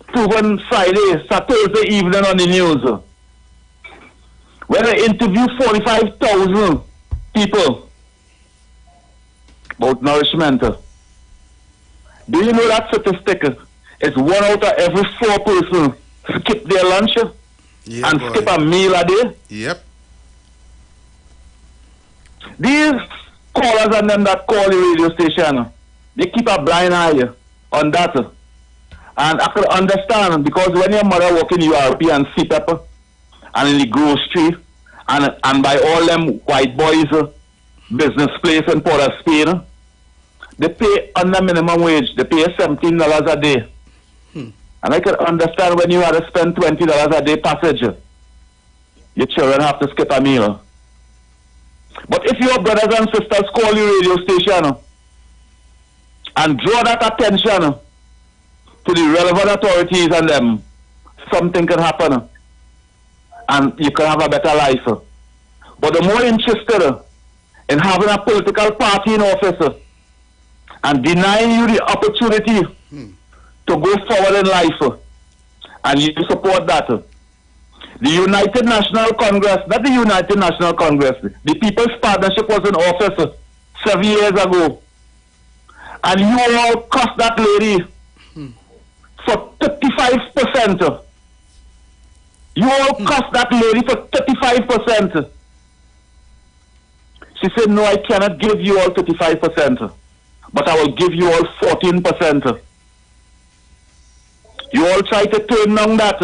proven Friday, Thursday evening on the news, where they interviewed 45,000 people about nourishment. Do you know that statistic is 1 out of every 4 persons skip their lunch and skip a meal a day? Yep. These callers and them that call the radio station, they keep a blind eye on that. And I could understand, because when your mother work in URP and CPEP and in the grocery and by all them white boys business place in Port of Spain, they pay under minimum wage. They pay $17 a day. And I can understand when you had to spend $20 a day passage, your children have to skip a meal. But if your brothers and sisters call your radio station and draw that attention to the relevant authorities and them, something can happen and you can have a better life. But the more interested in having a political party in office and denying you the opportunity to go forward in life, and you support that. The United National Congress, not the United National Congress, the People's Partnership was in office 7 years ago. And you all cost that lady for 35%. You all cost that lady for 35%. She said, no, I cannot give you all 35%, but I will give you all 14%. You all try to turn down that.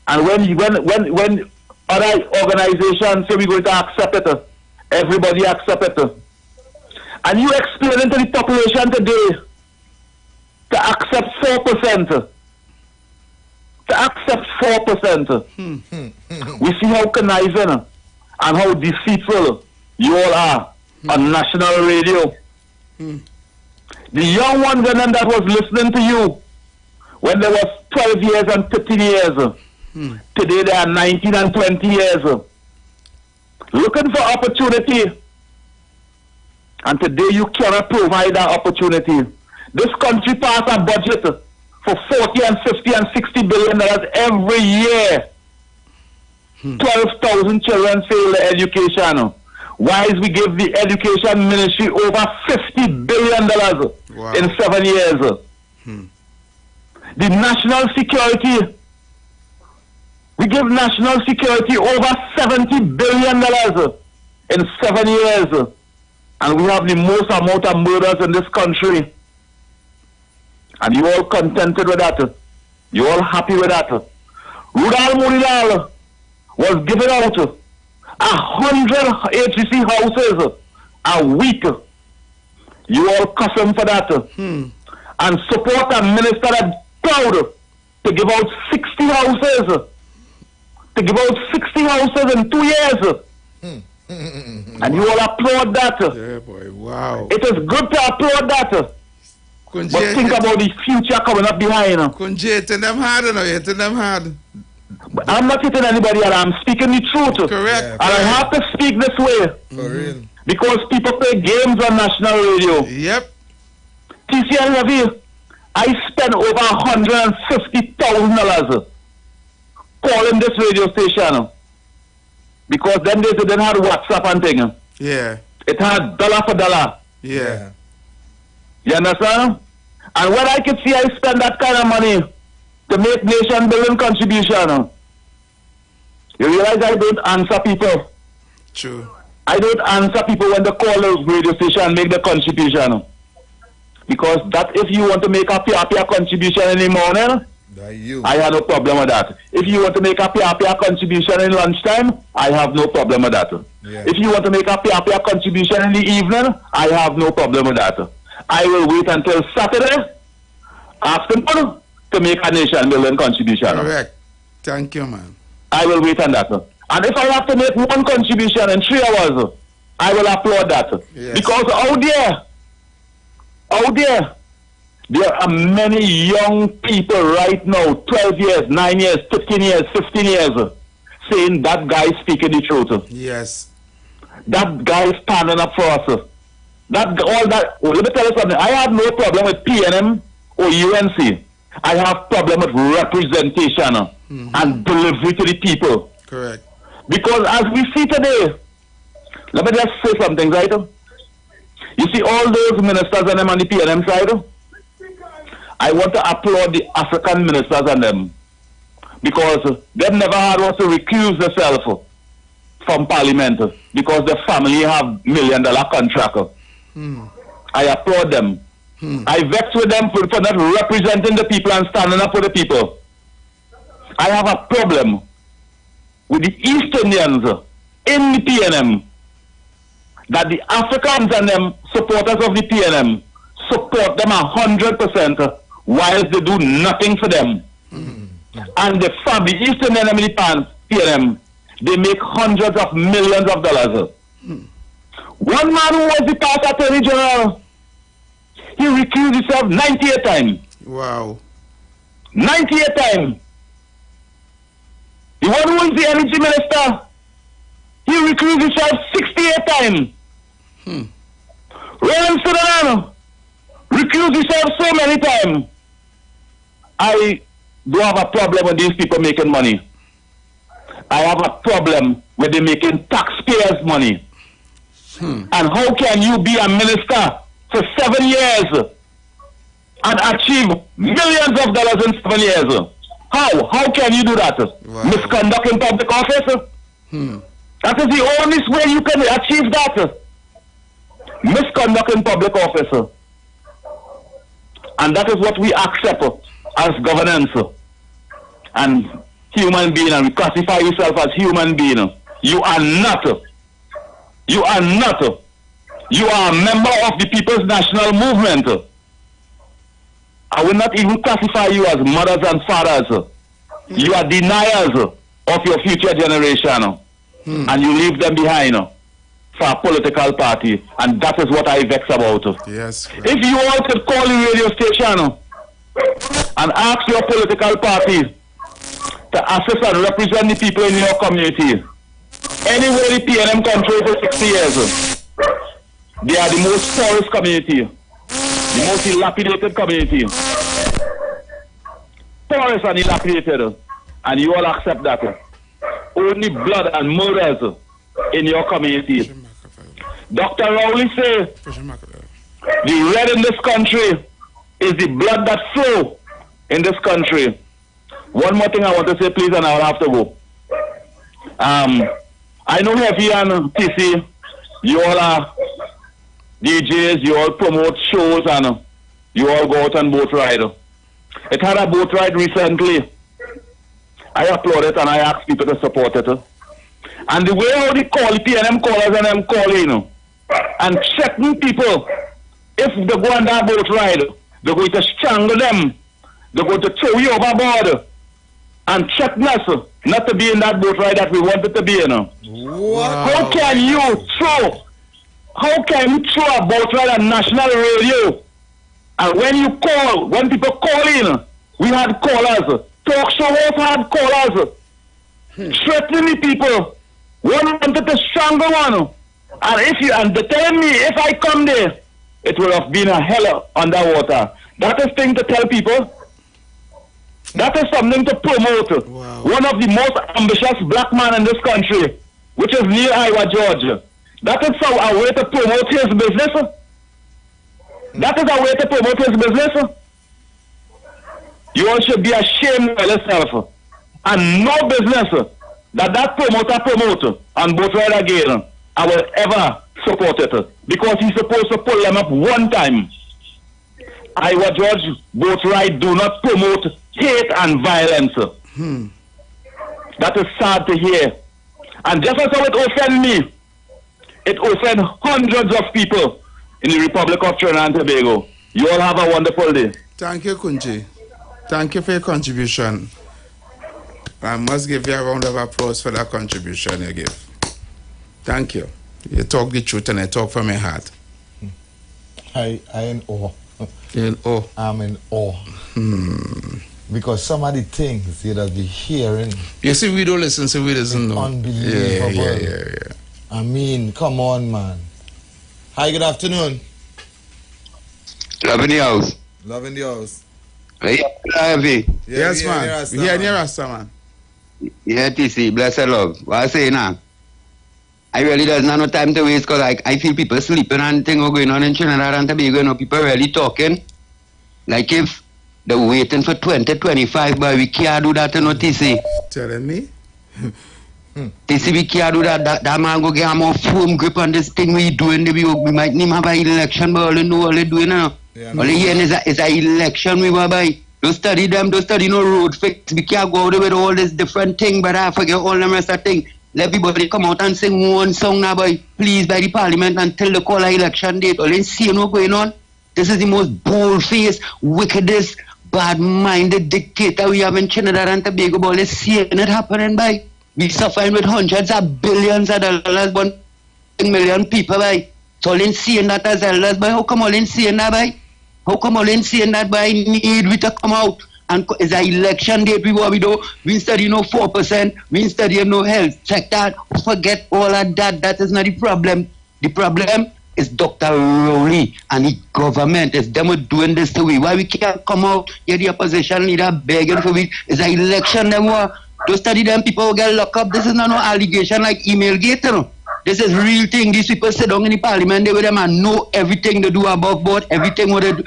And when other organizations say we're going to accept it, everybody accept it. And you explaining to the population today to accept 4%. To accept 4%. We see how conniving and how deceitful you all are on national radio. The young ones and them that was listening to you when they was 12 years and 15 years, today they are 19 and 20 years. Looking for opportunity. And today you cannot provide that opportunity. This country passed a budget for 40 and 50 and 60 billion dollars every year. 12,000 children fail the education. Why is we give the education ministry over $50 billion in 7 years? The national security, we give national security over $70 billion in 7 years. And we have the most amount of murders in this country. And you all contented with that. You all happy with that. Rudal Murilal was giving out 100 HCC houses a week. You all cuss him for that. And support a minister that's proud to give out 60 houses. To give out 60 houses in 2 years. And you all applaud that. Yeah, boy, wow. It is good to applaud that. But think about the future coming up behind. Kunje, tell them hard, no, you tell them hard. I'm not hitting anybody, and I'm speaking the truth. Correct. And I have to speak this way. For real. Because people play games on national radio. Yep. TCL Ravi, I spent over $150,000 calling this radio station. Because them days they didn't have WhatsApp and thing. Yeah. It had dollar for dollar. Yeah. You understand? And when I could see I spend that kind of money to make nation building contribution, you realize I don't answer people. True. I don't answer people when they call the radio station and make the contribution. Because that if you want to make a pia contribution in the morning, I have no problem with that. If you want to make a pia contribution in lunchtime, I have no problem with that. Yeah. If you want to make a pia contribution in the evening, I have no problem with that. I will wait until Saturday afternoon to make a nation building contribution. Correct. Thank you, man. I will wait on that. And if I have to make one contribution in 3 hours, I will applaud that. Yes. Because out there are many young people right now, 12 years, 9 years, 15 years, 15 years, saying that guy is speaking the truth. Yes. That guy is standing up for us. Let me tell you something. I have no problem with PNM or UNC. I have problem with representation and delivery to the people. Correct. Because as we see today, let me just say something, right? You see all those ministers and them on the PNM side, I want to applaud the African ministers and them. Because they never had to recuse themselves from parliament because the family have $1 million contract. I applaud them. I vex with them for not representing the people and standing up for the people. I have a problem with the East Indians in the PNM that the Africans and them supporters of the PNM support them 100% whilst they do nothing for them. And the East Indian and the PNM, they make hundreds of millions of dollars. One man who was the past attorney general, he recused himself 98 times. Wow. 98 times. The one who is the energy minister, he recused himself 68 times. Roland Sudan recused himself so many times. I do have a problem with these people making money. I have a problem with them making taxpayers' money. And how can you be a minister for 7 years and achieve millions of dollars in 7 years? How can you do that? Wow. Misconduct in public office? That is the only way you can achieve that. Misconduct in public office. And that is what we accept as governance and human being, and we classify yourself as human being. You are not. You are not. You are a member of the People's National Movement. I will not even classify you as mothers and fathers. You are deniers of your future generation. And you leave them behind for a political party. And that is what I vex about. Yes. If you all could call the radio station and ask your political party to assist and represent the people in your community, anywhere the PNM control for 60 years, they are the most poorest community, the most dilapidated community. Poorest and dilapidated. And you all accept that. Only blood and murders in your community. Dr. Rowley says the red in this country is the blood that flows in this country. One more thing I want to say, please, and I'll have to go. I know Heavy and TC, you all are DJs, you all promote shows, and you all go out on boat ride. It had a boat ride recently. I applaud it and I ask people to support it. And the way how they call the PNM callers and them calling and checking people, if they go on that boat ride, they're going to strangle them. They're going to throw you overboard and check us not to be in that boat ride that we wanted to be in. Wow. How can you throw a boat ride on national radio? And when people call in, we had callers. Talk show hosts had callers threatening the people. One wanted the stronger one. And they're telling me if I come there, it will have been a hell underwater. That is thing to tell people. That is something to promote. Wow. One of the most ambitious black man in this country, which is Neil Iwer George. That is a way to promote his business. That is a way to promote his business. You all should be ashamed of yourself. And no business that promoter promote and boat ride again, I will ever support it. Because he's supposed to pull them up one time. Iwer George, boat ride do not promote hate and violence. That is sad to hear. And just as how it offends me, it offends hundreds of people in the Republic of Trinidad and Tobago. You all have a wonderful day. Thank you, Kunji. Thank you for your contribution. I must give you a round of applause for that contribution you give. Thank you. You talk the truth and I talk from my heart. I in awe. In awe. I'm in awe. Because some of the things you'd be hearing. You see, we don't listen, so we listen. No. Unbelievable. Yeah. I mean, come on, man. Hi, good afternoon. Love in the house. Love in the house. Yes, man. We are near Rasta, man. Yeah, TC, blessed love. What I say now? I really doesn't have no time to waste because I feel people sleeping and things are going on in Trinidad and Tobago. You know, people really talking. Like if they're waiting for 2025, but we can't do that, you know, TC. Telling me? TC, we can't do that. That man go get a more firm grip on this thing we doing. We might need to have an election, but all they know all they doing now. All they hearing is an election we will buy. Don't study them, don't study no road fix. We can't go out there with all this different thing, but I forget all the rest of thing. Let everybody come out and sing one song now, boy. Please, by the parliament until the call election date. All they see what's going on. This is the most bold-faced, wickedest, bad-minded dictator we have in Trinidad and Tobago. But let's see it happening, boy. We suffering with hundreds of billions of dollars, 1 million people, boy. So all they seeing that as elders, boy. How come all they seeing that, boy? How come all they seeing that, boy? Need we to come out? And it's an election date, we do. We study no 4%, we study no health. Check that, forget all of that. That is not the problem. The problem is Dr. Rowley and the government. It's them doing this to we. Why we can't come out? Yeah, the opposition leader begging for we. It's an election, them to study them people will get locked up. This is not no allegation like email gate, you know. This is real thing. These people sit down in the parliament, they with them and know everything they do above board, everything what they do.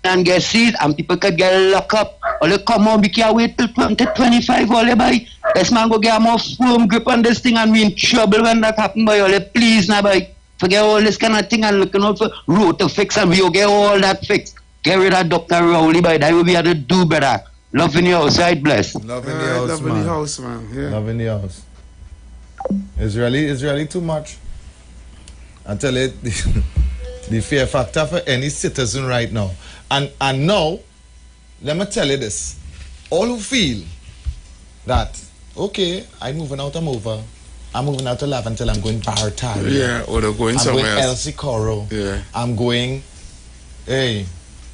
And get seized and people could get locked up. Or they come on, we can't wait till 2025 all they buy. This man go get a more firm grip on this thing and we in trouble when that happen by all they please now buy. Forget all this kind of thing and looking out for road to fix and we'll get all that fixed. Get rid of Dr. Rowley by that will be able to do better. Love in your house, right? Bless. Love in the house, love man. in the house, man. Yeah. Love in the house. It's really too much. I tell you, the fear factor for any citizen right now. And now, let me tell you this. All who feel that, okay, I'm moving out, I'm over. I'm moving out to Lav until I'm going Barataria. Yeah, or they're going somewhere I'm going else. El Sicoro. Yeah. I'm going, hey,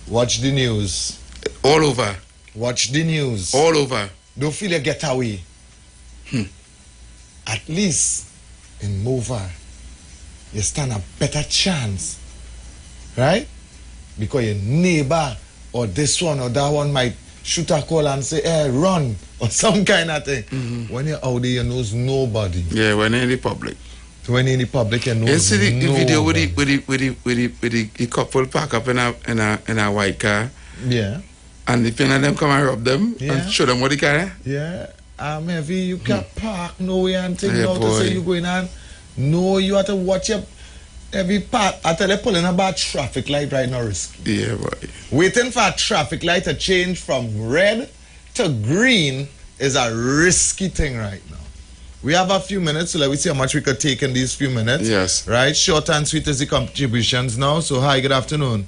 watch the news. All over. Watch the news. All over. Don't feel you get away. At least in Mover, you stand a better chance. Right? Because your neighbor or this one or that one might shoot a call and say, hey, run, or some kind of thing. When you're out there, you knows nobody. Yeah, when you're in the public. When you're in the public, you know nobody. You see the video with the couple park up in a white car? Yeah. And the pen of them come and rob them and show them what they carry? Yeah. Maybe you can't park nowhere and think Yeah, now to say you're going on. No, you have to watch your every part. I tell you, pulling a bad traffic light right now risky. Yeah, boy. Waiting for a traffic light to change from red to green is a risky thing right now. We have a few minutes, so let me see how much we could take in these few minutes. Yes. Right? Short and sweet is the contributions now. So, hi, good afternoon.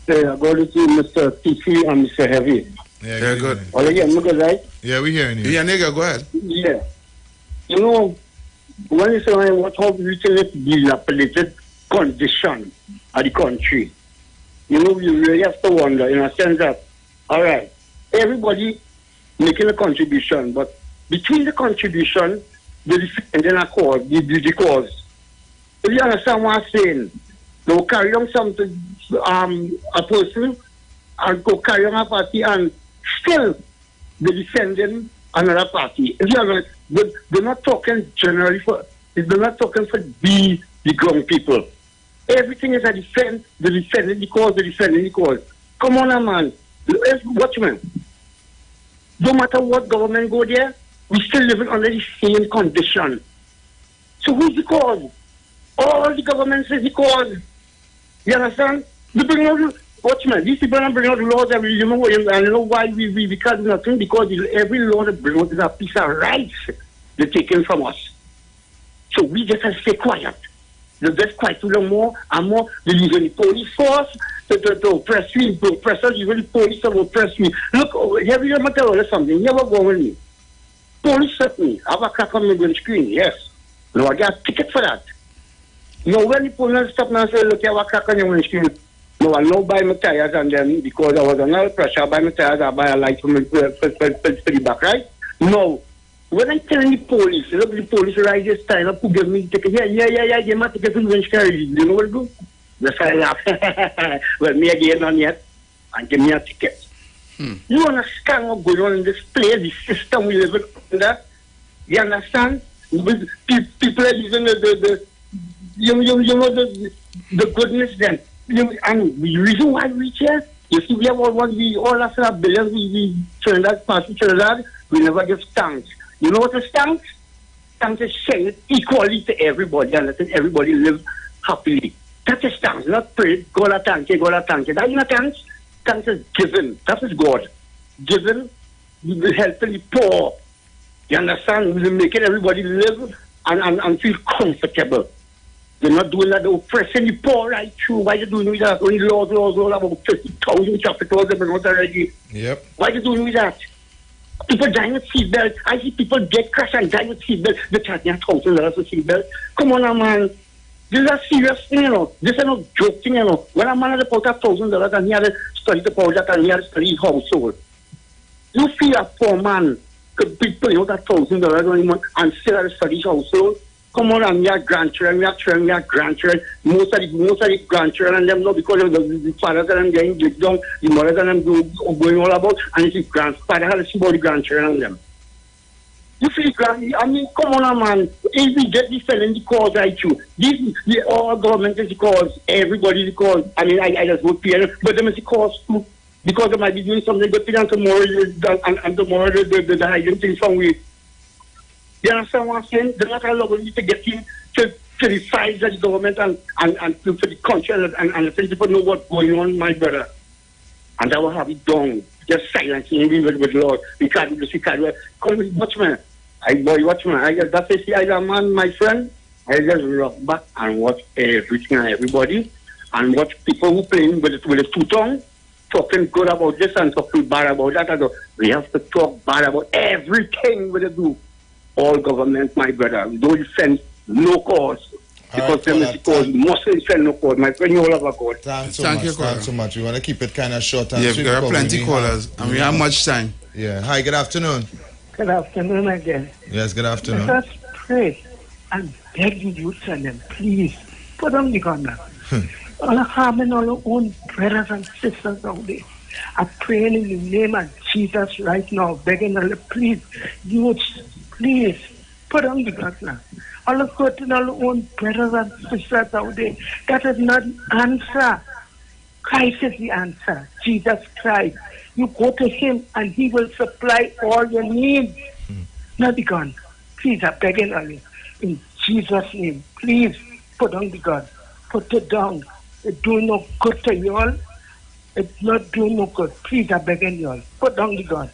Yeah, I'm going to see Mr. TC and Mr. Heavy. Yeah, good. All again, look at right? Yeah, we're hearing you. Yeah, nigga, go ahead. Yeah. You know, when you say what how recently dilapidated condition of the country, you know, you really have to wonder in a sense that, all right, everybody making a contribution, but between the contribution, the defending a cause, the cause. If you understand what I'm saying, they'll carry on something, a person, and go carry on a party, and still they're defending another party. If you understand, they're not talking generally they're not talking for the grown people. Everything is a defense, they're defending the cause, Come on, man. Watchman. No matter what government go there, we still living under the same condition. So who's the cause? All the governments is the cause. You understand? They bring out, watchman, these people are bringing out laws every year. I don't know why we can't do nothing, because every law that bring out is a piece of rights they're taking from us. So we just have to stay quiet. They just quiet to them more and more. They use the police force to oppress me, to oppress us, even the police to oppress me. Look, have you ever tell us something? You ever go with me? Police set me. I have a crack on my windscreen, yes. No, I got a ticket for that. No, when the police stop me and say, look, you have a crack on your windscreen. No, I don't buy my tires and then because I was under pressure, I buy my tires, I buy a light for the back, right? No. When I tell the police, look, the police right this time up to give me the ticket. Yeah, give my ticket to the windscreen. You know what I do? They say, laugh. Well, me again on yet and give me a ticket. You understand what's going on in this place, the system we live in under? You understand? People are using the goodness then. And the reason why we here, you see, we have all after billions, we Trinidad, past Trinidad, we never give thanks. You know what is thanks? Thanks is saying it equally to everybody and letting everybody live happily. That is thanks, not pray, God a thank you, God a thank you. That is not thanks. Thanks is given. That is God. Given, we will help the poor. You understand? We will make it everybody live and feel comfortable. They're not doing that, they're oppressing the poor right through. Why are you doing that? Only laws, about 50,000 traffic laws have been out already. Yep. Why are you doing that? People dying with seatbelts. I see people get crashed and die with seatbelts. They're charging $1,000 for seatbelts. Come on, man. This is a serious thing, you know. This is not joke thing, you know. When a man had about $1,000 and he had to study the project and he had to study his household, you feel a poor man could be paying out $1,000 on him and still have to study his household? Come on, and we have grandchildren, we have children, we have grandchildren. Most of the grandchildren and them know because of the fathers and them getting digged down, the mothers and them going all about, and it's the grandfather has to see about the grandchildren and them. You feel, I mean, come on, man. If we get this felon the cause right through, all government is the cause, everybody is the cause. I mean, I just vote PL, but them is the cause too. Because they might be doing something good to them tomorrow, and tomorrow the hiding things from we. You understand what I'm saying? They're not allowing you to get in to the sides of the government and to the country and the people know what's going on, my brother. And that will have it done. Just silencing with Lord. We can't do this, we can't do it. Call me watchman. Watchman. That's a CI man, my friend. I just rock back and watch everything and everybody. And watch people who playing with the two-tongue, talking good about this and talking bad about that. We have to talk bad about everything we do. All government, my brother. We don't defend no cause. Because them is the cause. We must defend no cause. My friend, you all have a cause. Thanks so much. We want to keep it kind of short and sweet. Yeah, there are plenty callers, and we have much time. Yeah. Hi, good afternoon. Good afternoon again. Yes, good afternoon. Let us pray and beg the youth and them, please, put on the gun now. All harming all our own brothers and sisters out there. I'm praying in the name of Jesus right now, begging them, please, youth, please, put on the gun now. All of hurting all our own brothers and sisters out there. That is not the answer. Christ is the answer. Jesus Christ. You go to him and he will supply all your needs. Not the gun. Please, I'm begging on you. In Jesus' name, please put on the gun. Put it down. It's doing no good to you all. It's not doing no good. Please, I'm begging you all. Put down the gun.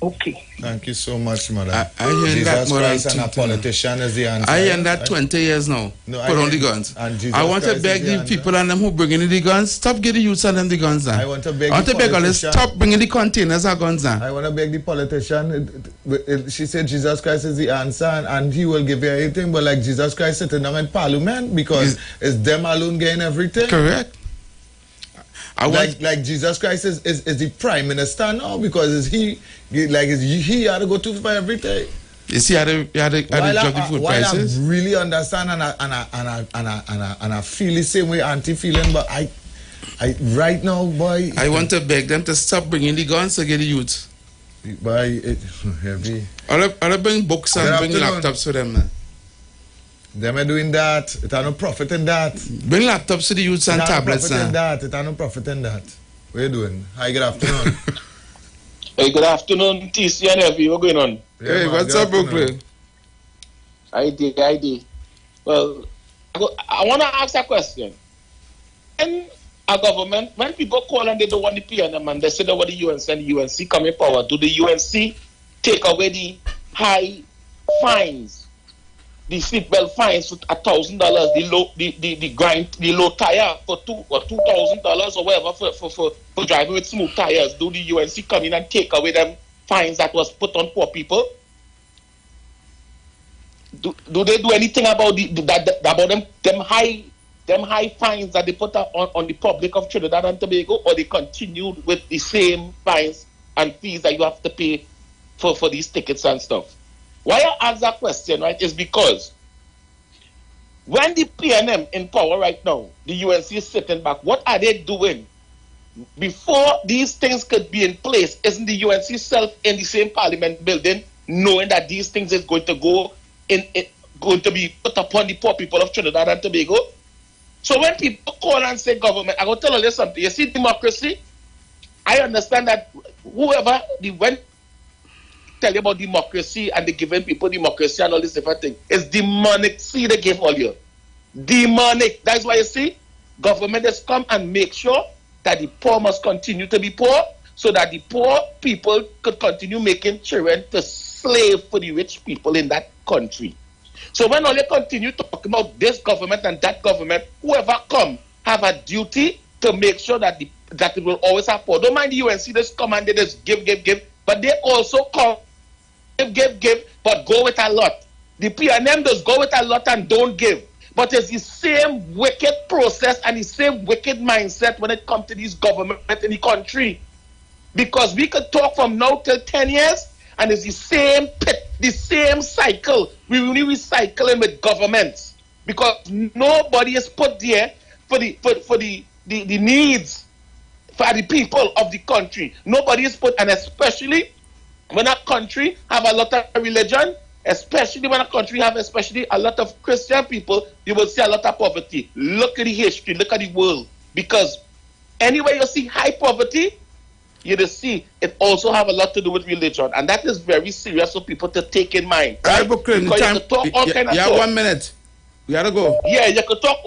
Okay. Thank you so much, mother. I hear Jesus that more Christ than and a politician is the answer. I hear that 20 years now. No, put on the guns. I want to beg the people and them who bring in the guns, stop getting the youths and them the guns now. I want to beg all this, stop bringing the containers of guns now. I want to beg the politician. She said Jesus Christ is the answer and he will give you everything, but like Jesus Christ sitting down in parliament because it's them alone getting everything. Correct. Like Jesus Christ is the prime minister now because he had to go to for everything. You see how they drop the food prices? I really understand and I feel the same way Auntie feeling, but I right now, boy. I want to beg them to stop bringing the guns to get the youth. Boy, it heavy. I'll bring books and bring laptops for them, man. Them are doing that. It are no profit in that. Bring laptops to the youths and tablets now. It are no profit in that. What are you doing? Hi, good afternoon. Hey, good afternoon, TC and Evie. What's going on? Hey, what's up, Brooklyn? ID. Well, I want to ask a question. When a government, when people call and they don't want the PNM and they say they want the UNC and the UNC come in power, do the UNC take away the high fines? The seatbelt fines for $1,000, the low tire for $2,000 or whatever for driving with smooth tires. Do the UNC come in and take away them fines that was put on poor people? Do they do anything about them high fines that they put on the public of Trinidad and Tobago, or they continue with the same fines and fees that you have to pay for these tickets and stuff? Why I ask that question, right, is because when the PNM in power right now, the UNC is sitting back, what are they doing? Before these things could be in place, isn't the UNC self in the same parliament building, knowing that these things is going to going to be put upon the poor people of Trinidad and Tobago? So when people call and say government, I'm going to tell you something. You see democracy? I understand that whoever, when tell you about democracy and they giving people democracy and all these different things. It's demonic. See, they give all you. Demonic. That's why you see, government has come and make sure that the poor must continue to be poor so that the poor people could continue making children to slave for the rich people in that country. So when all they continue talking about this government and that government, whoever come have a duty to make sure that it will always have poor. Don't mind the UNC, just come and they just give. But they also come, give, but go with a lot. The PNM does go with a lot and don't give. But it's the same wicked process and the same wicked mindset when it comes to these government in the country. Because we could talk from now till 10 years and it's the same pit, the same cycle. We really recycling with governments. Because nobody is put there for the needs for the people of the country. Nobody is put, and especially when a country have a lot of religion, especially when a country have especially a lot of Christian people, you will see a lot of poverty. Look at the history, look at the world. Because anywhere you see high poverty, you will see it also have a lot to do with religion. And that is very serious for people to take in mind. Right? Brooklyn, because you could talk all kind of talk. 1 minute. We gotta go. Yeah, you could talk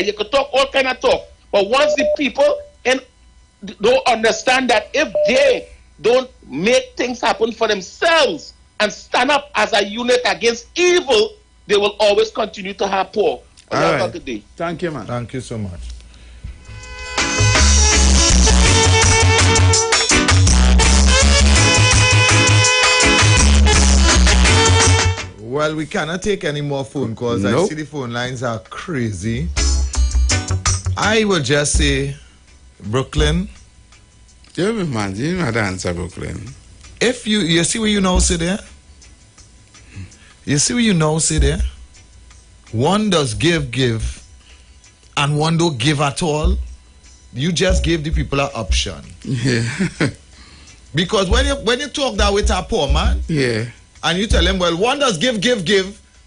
you could talk all kind of talk. But once the people don't understand that if they don't make things happen for themselves and stand up as a unit against evil, they will always continue to have poor. Have a good day. Thank you, man. Thank you so much. Well, we cannot take any more phone calls. Nope. I see the phone lines are crazy. I will just say, Brooklyn. You know how to answer, Brooklyn. If you see what you now see there? You see what you now see there? One does give, and one don't give at all. You just give the people an option. Yeah. Because when you talk that with a poor man, yeah, and you tell him, well, one does give,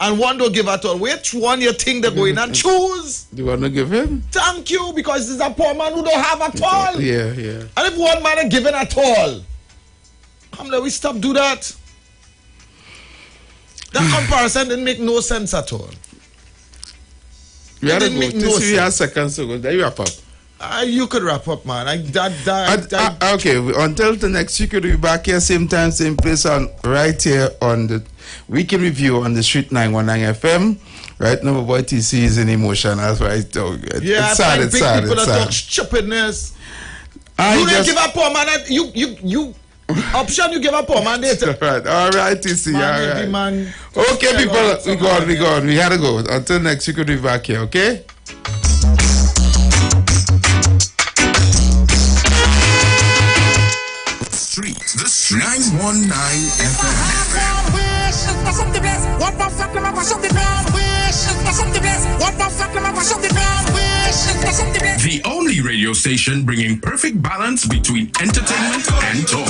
and one don't give at all. Which one you think they're going and choose? Do you want to give him? Thank you, because it's a poor man who don't have at all. Yeah. And if one man is giving at all, come let we stop do that. That comparison didn't make no sense at all. We had to go. We have seconds to go. There you wrap up. You could wrap up, man. Okay, until the next week, we'll be back here, same time, same place, right here on the Weekend Review on the Street 919 FM. Right now, my boy TC is in emotion. That's why it's sad. It's sad. People that talk stupidness. You didn't give a poor man. You the option you give a poor man. Right. All right, TC. Man, all right. Man, okay, people. We gone. We had to go. Until next week, we'll be back here. Okay. 919 FM. The only radio station bringing perfect balance between entertainment and talk.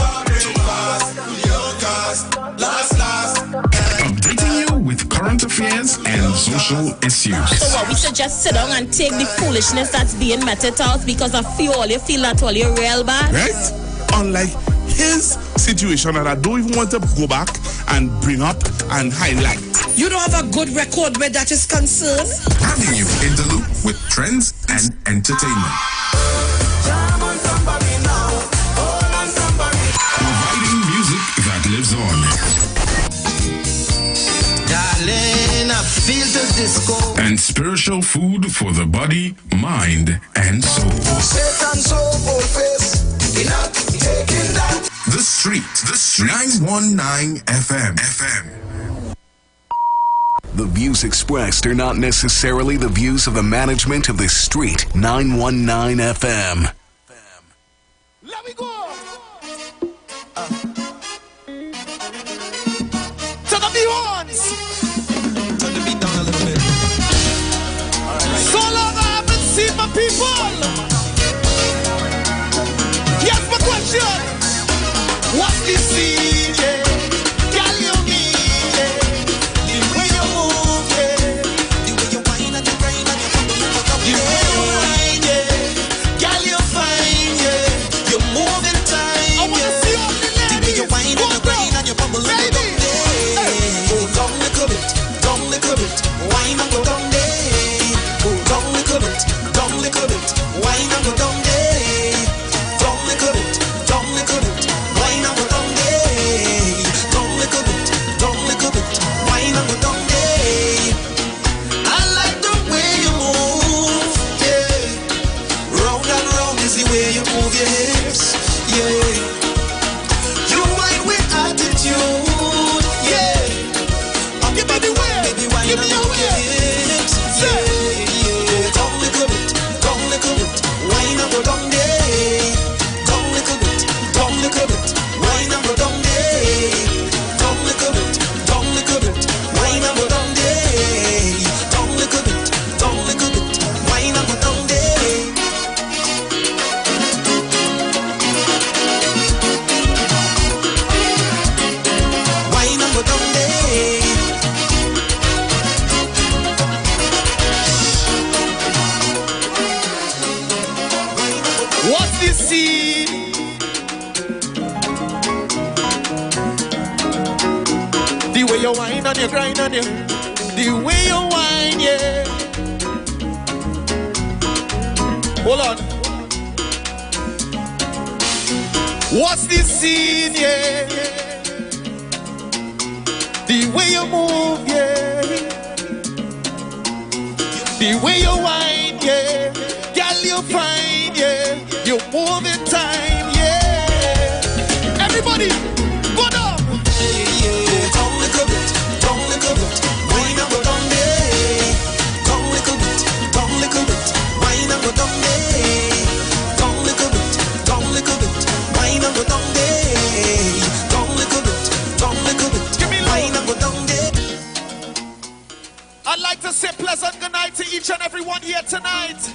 Updating you with current affairs and social issues. So what, we should just sit down and take the foolishness that's being meted out because of all you feel that all you're real bad? Right? Unlike his situation that I don't even want to go back and bring up and highlight. You don't have a good record where that is concerned? Having you in the loop with trends and entertainment. Providing music that lives on. Darling, I feel the disco. And spiritual food for the body, mind, and soul. Satan so bold face, he not taking that. The Street, 919 FM. The views expressed are not necessarily the views of the management of the Street 919 FM. Let me go. Turn up the horns. Turn the beat down a little bit. So long I haven't seen my people. Yes, my question. What's the scene, yeah? Girl, you mean, yeah? The way you move, yeah? The way you whine and you grind and you come and the way you whine, yeah? Girl, you fine, yeah? You move in time, I wanna see all the ladies. The way you whine and you grind and you bubble and you come there. Go down little bit, whine and go down there. Go down little bit, whine and go down there. Down little bit, whine and go down there. Down little bit, whine and go down there. I like the way you move, yeah. Round and round is the way you move your hips, yeah. You whine with attitude, yeah. Give me the way, baby, whine and move your hips, yeah. Down little bit, whine and go down there. Down little bit, whine and go down there. Down little bit, whine and go down there. Down little bit, whine and go down there. Whine and go down there. What's the scene? The way you whine and you grind and you, the way you whine, yeah. Hold on. What's the scene, yeah? The way you move, yeah. The way you whine, yeah. Girl, you fine, yeah. You move in time, yeah. Everybody, go down. Down little bit, whine and go down there. Down little bit, whine and go down there. Down little bit, whine and go down there. Down little bit, whine and go down there. I'd like to say pleasant good night to each and everyone here tonight.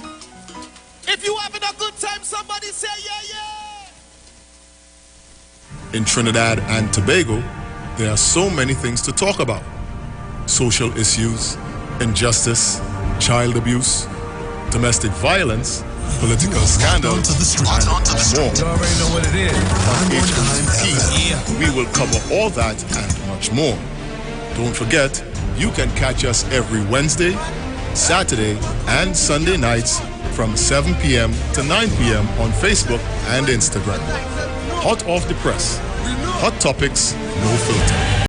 If you having a good time, somebody say yeah, yeah. In Trinidad and Tobago, there are so many things to talk about. Social issues, injustice, child abuse, domestic violence, political scandals, and more. You already know what it is. On HMP, we will cover all that and much more. Don't forget, you can catch us every Wednesday, Saturday, and Sunday nights from 7 p.m. to 9 p.m. on Facebook and Instagram. Hot off the press. Hot topics, no filter.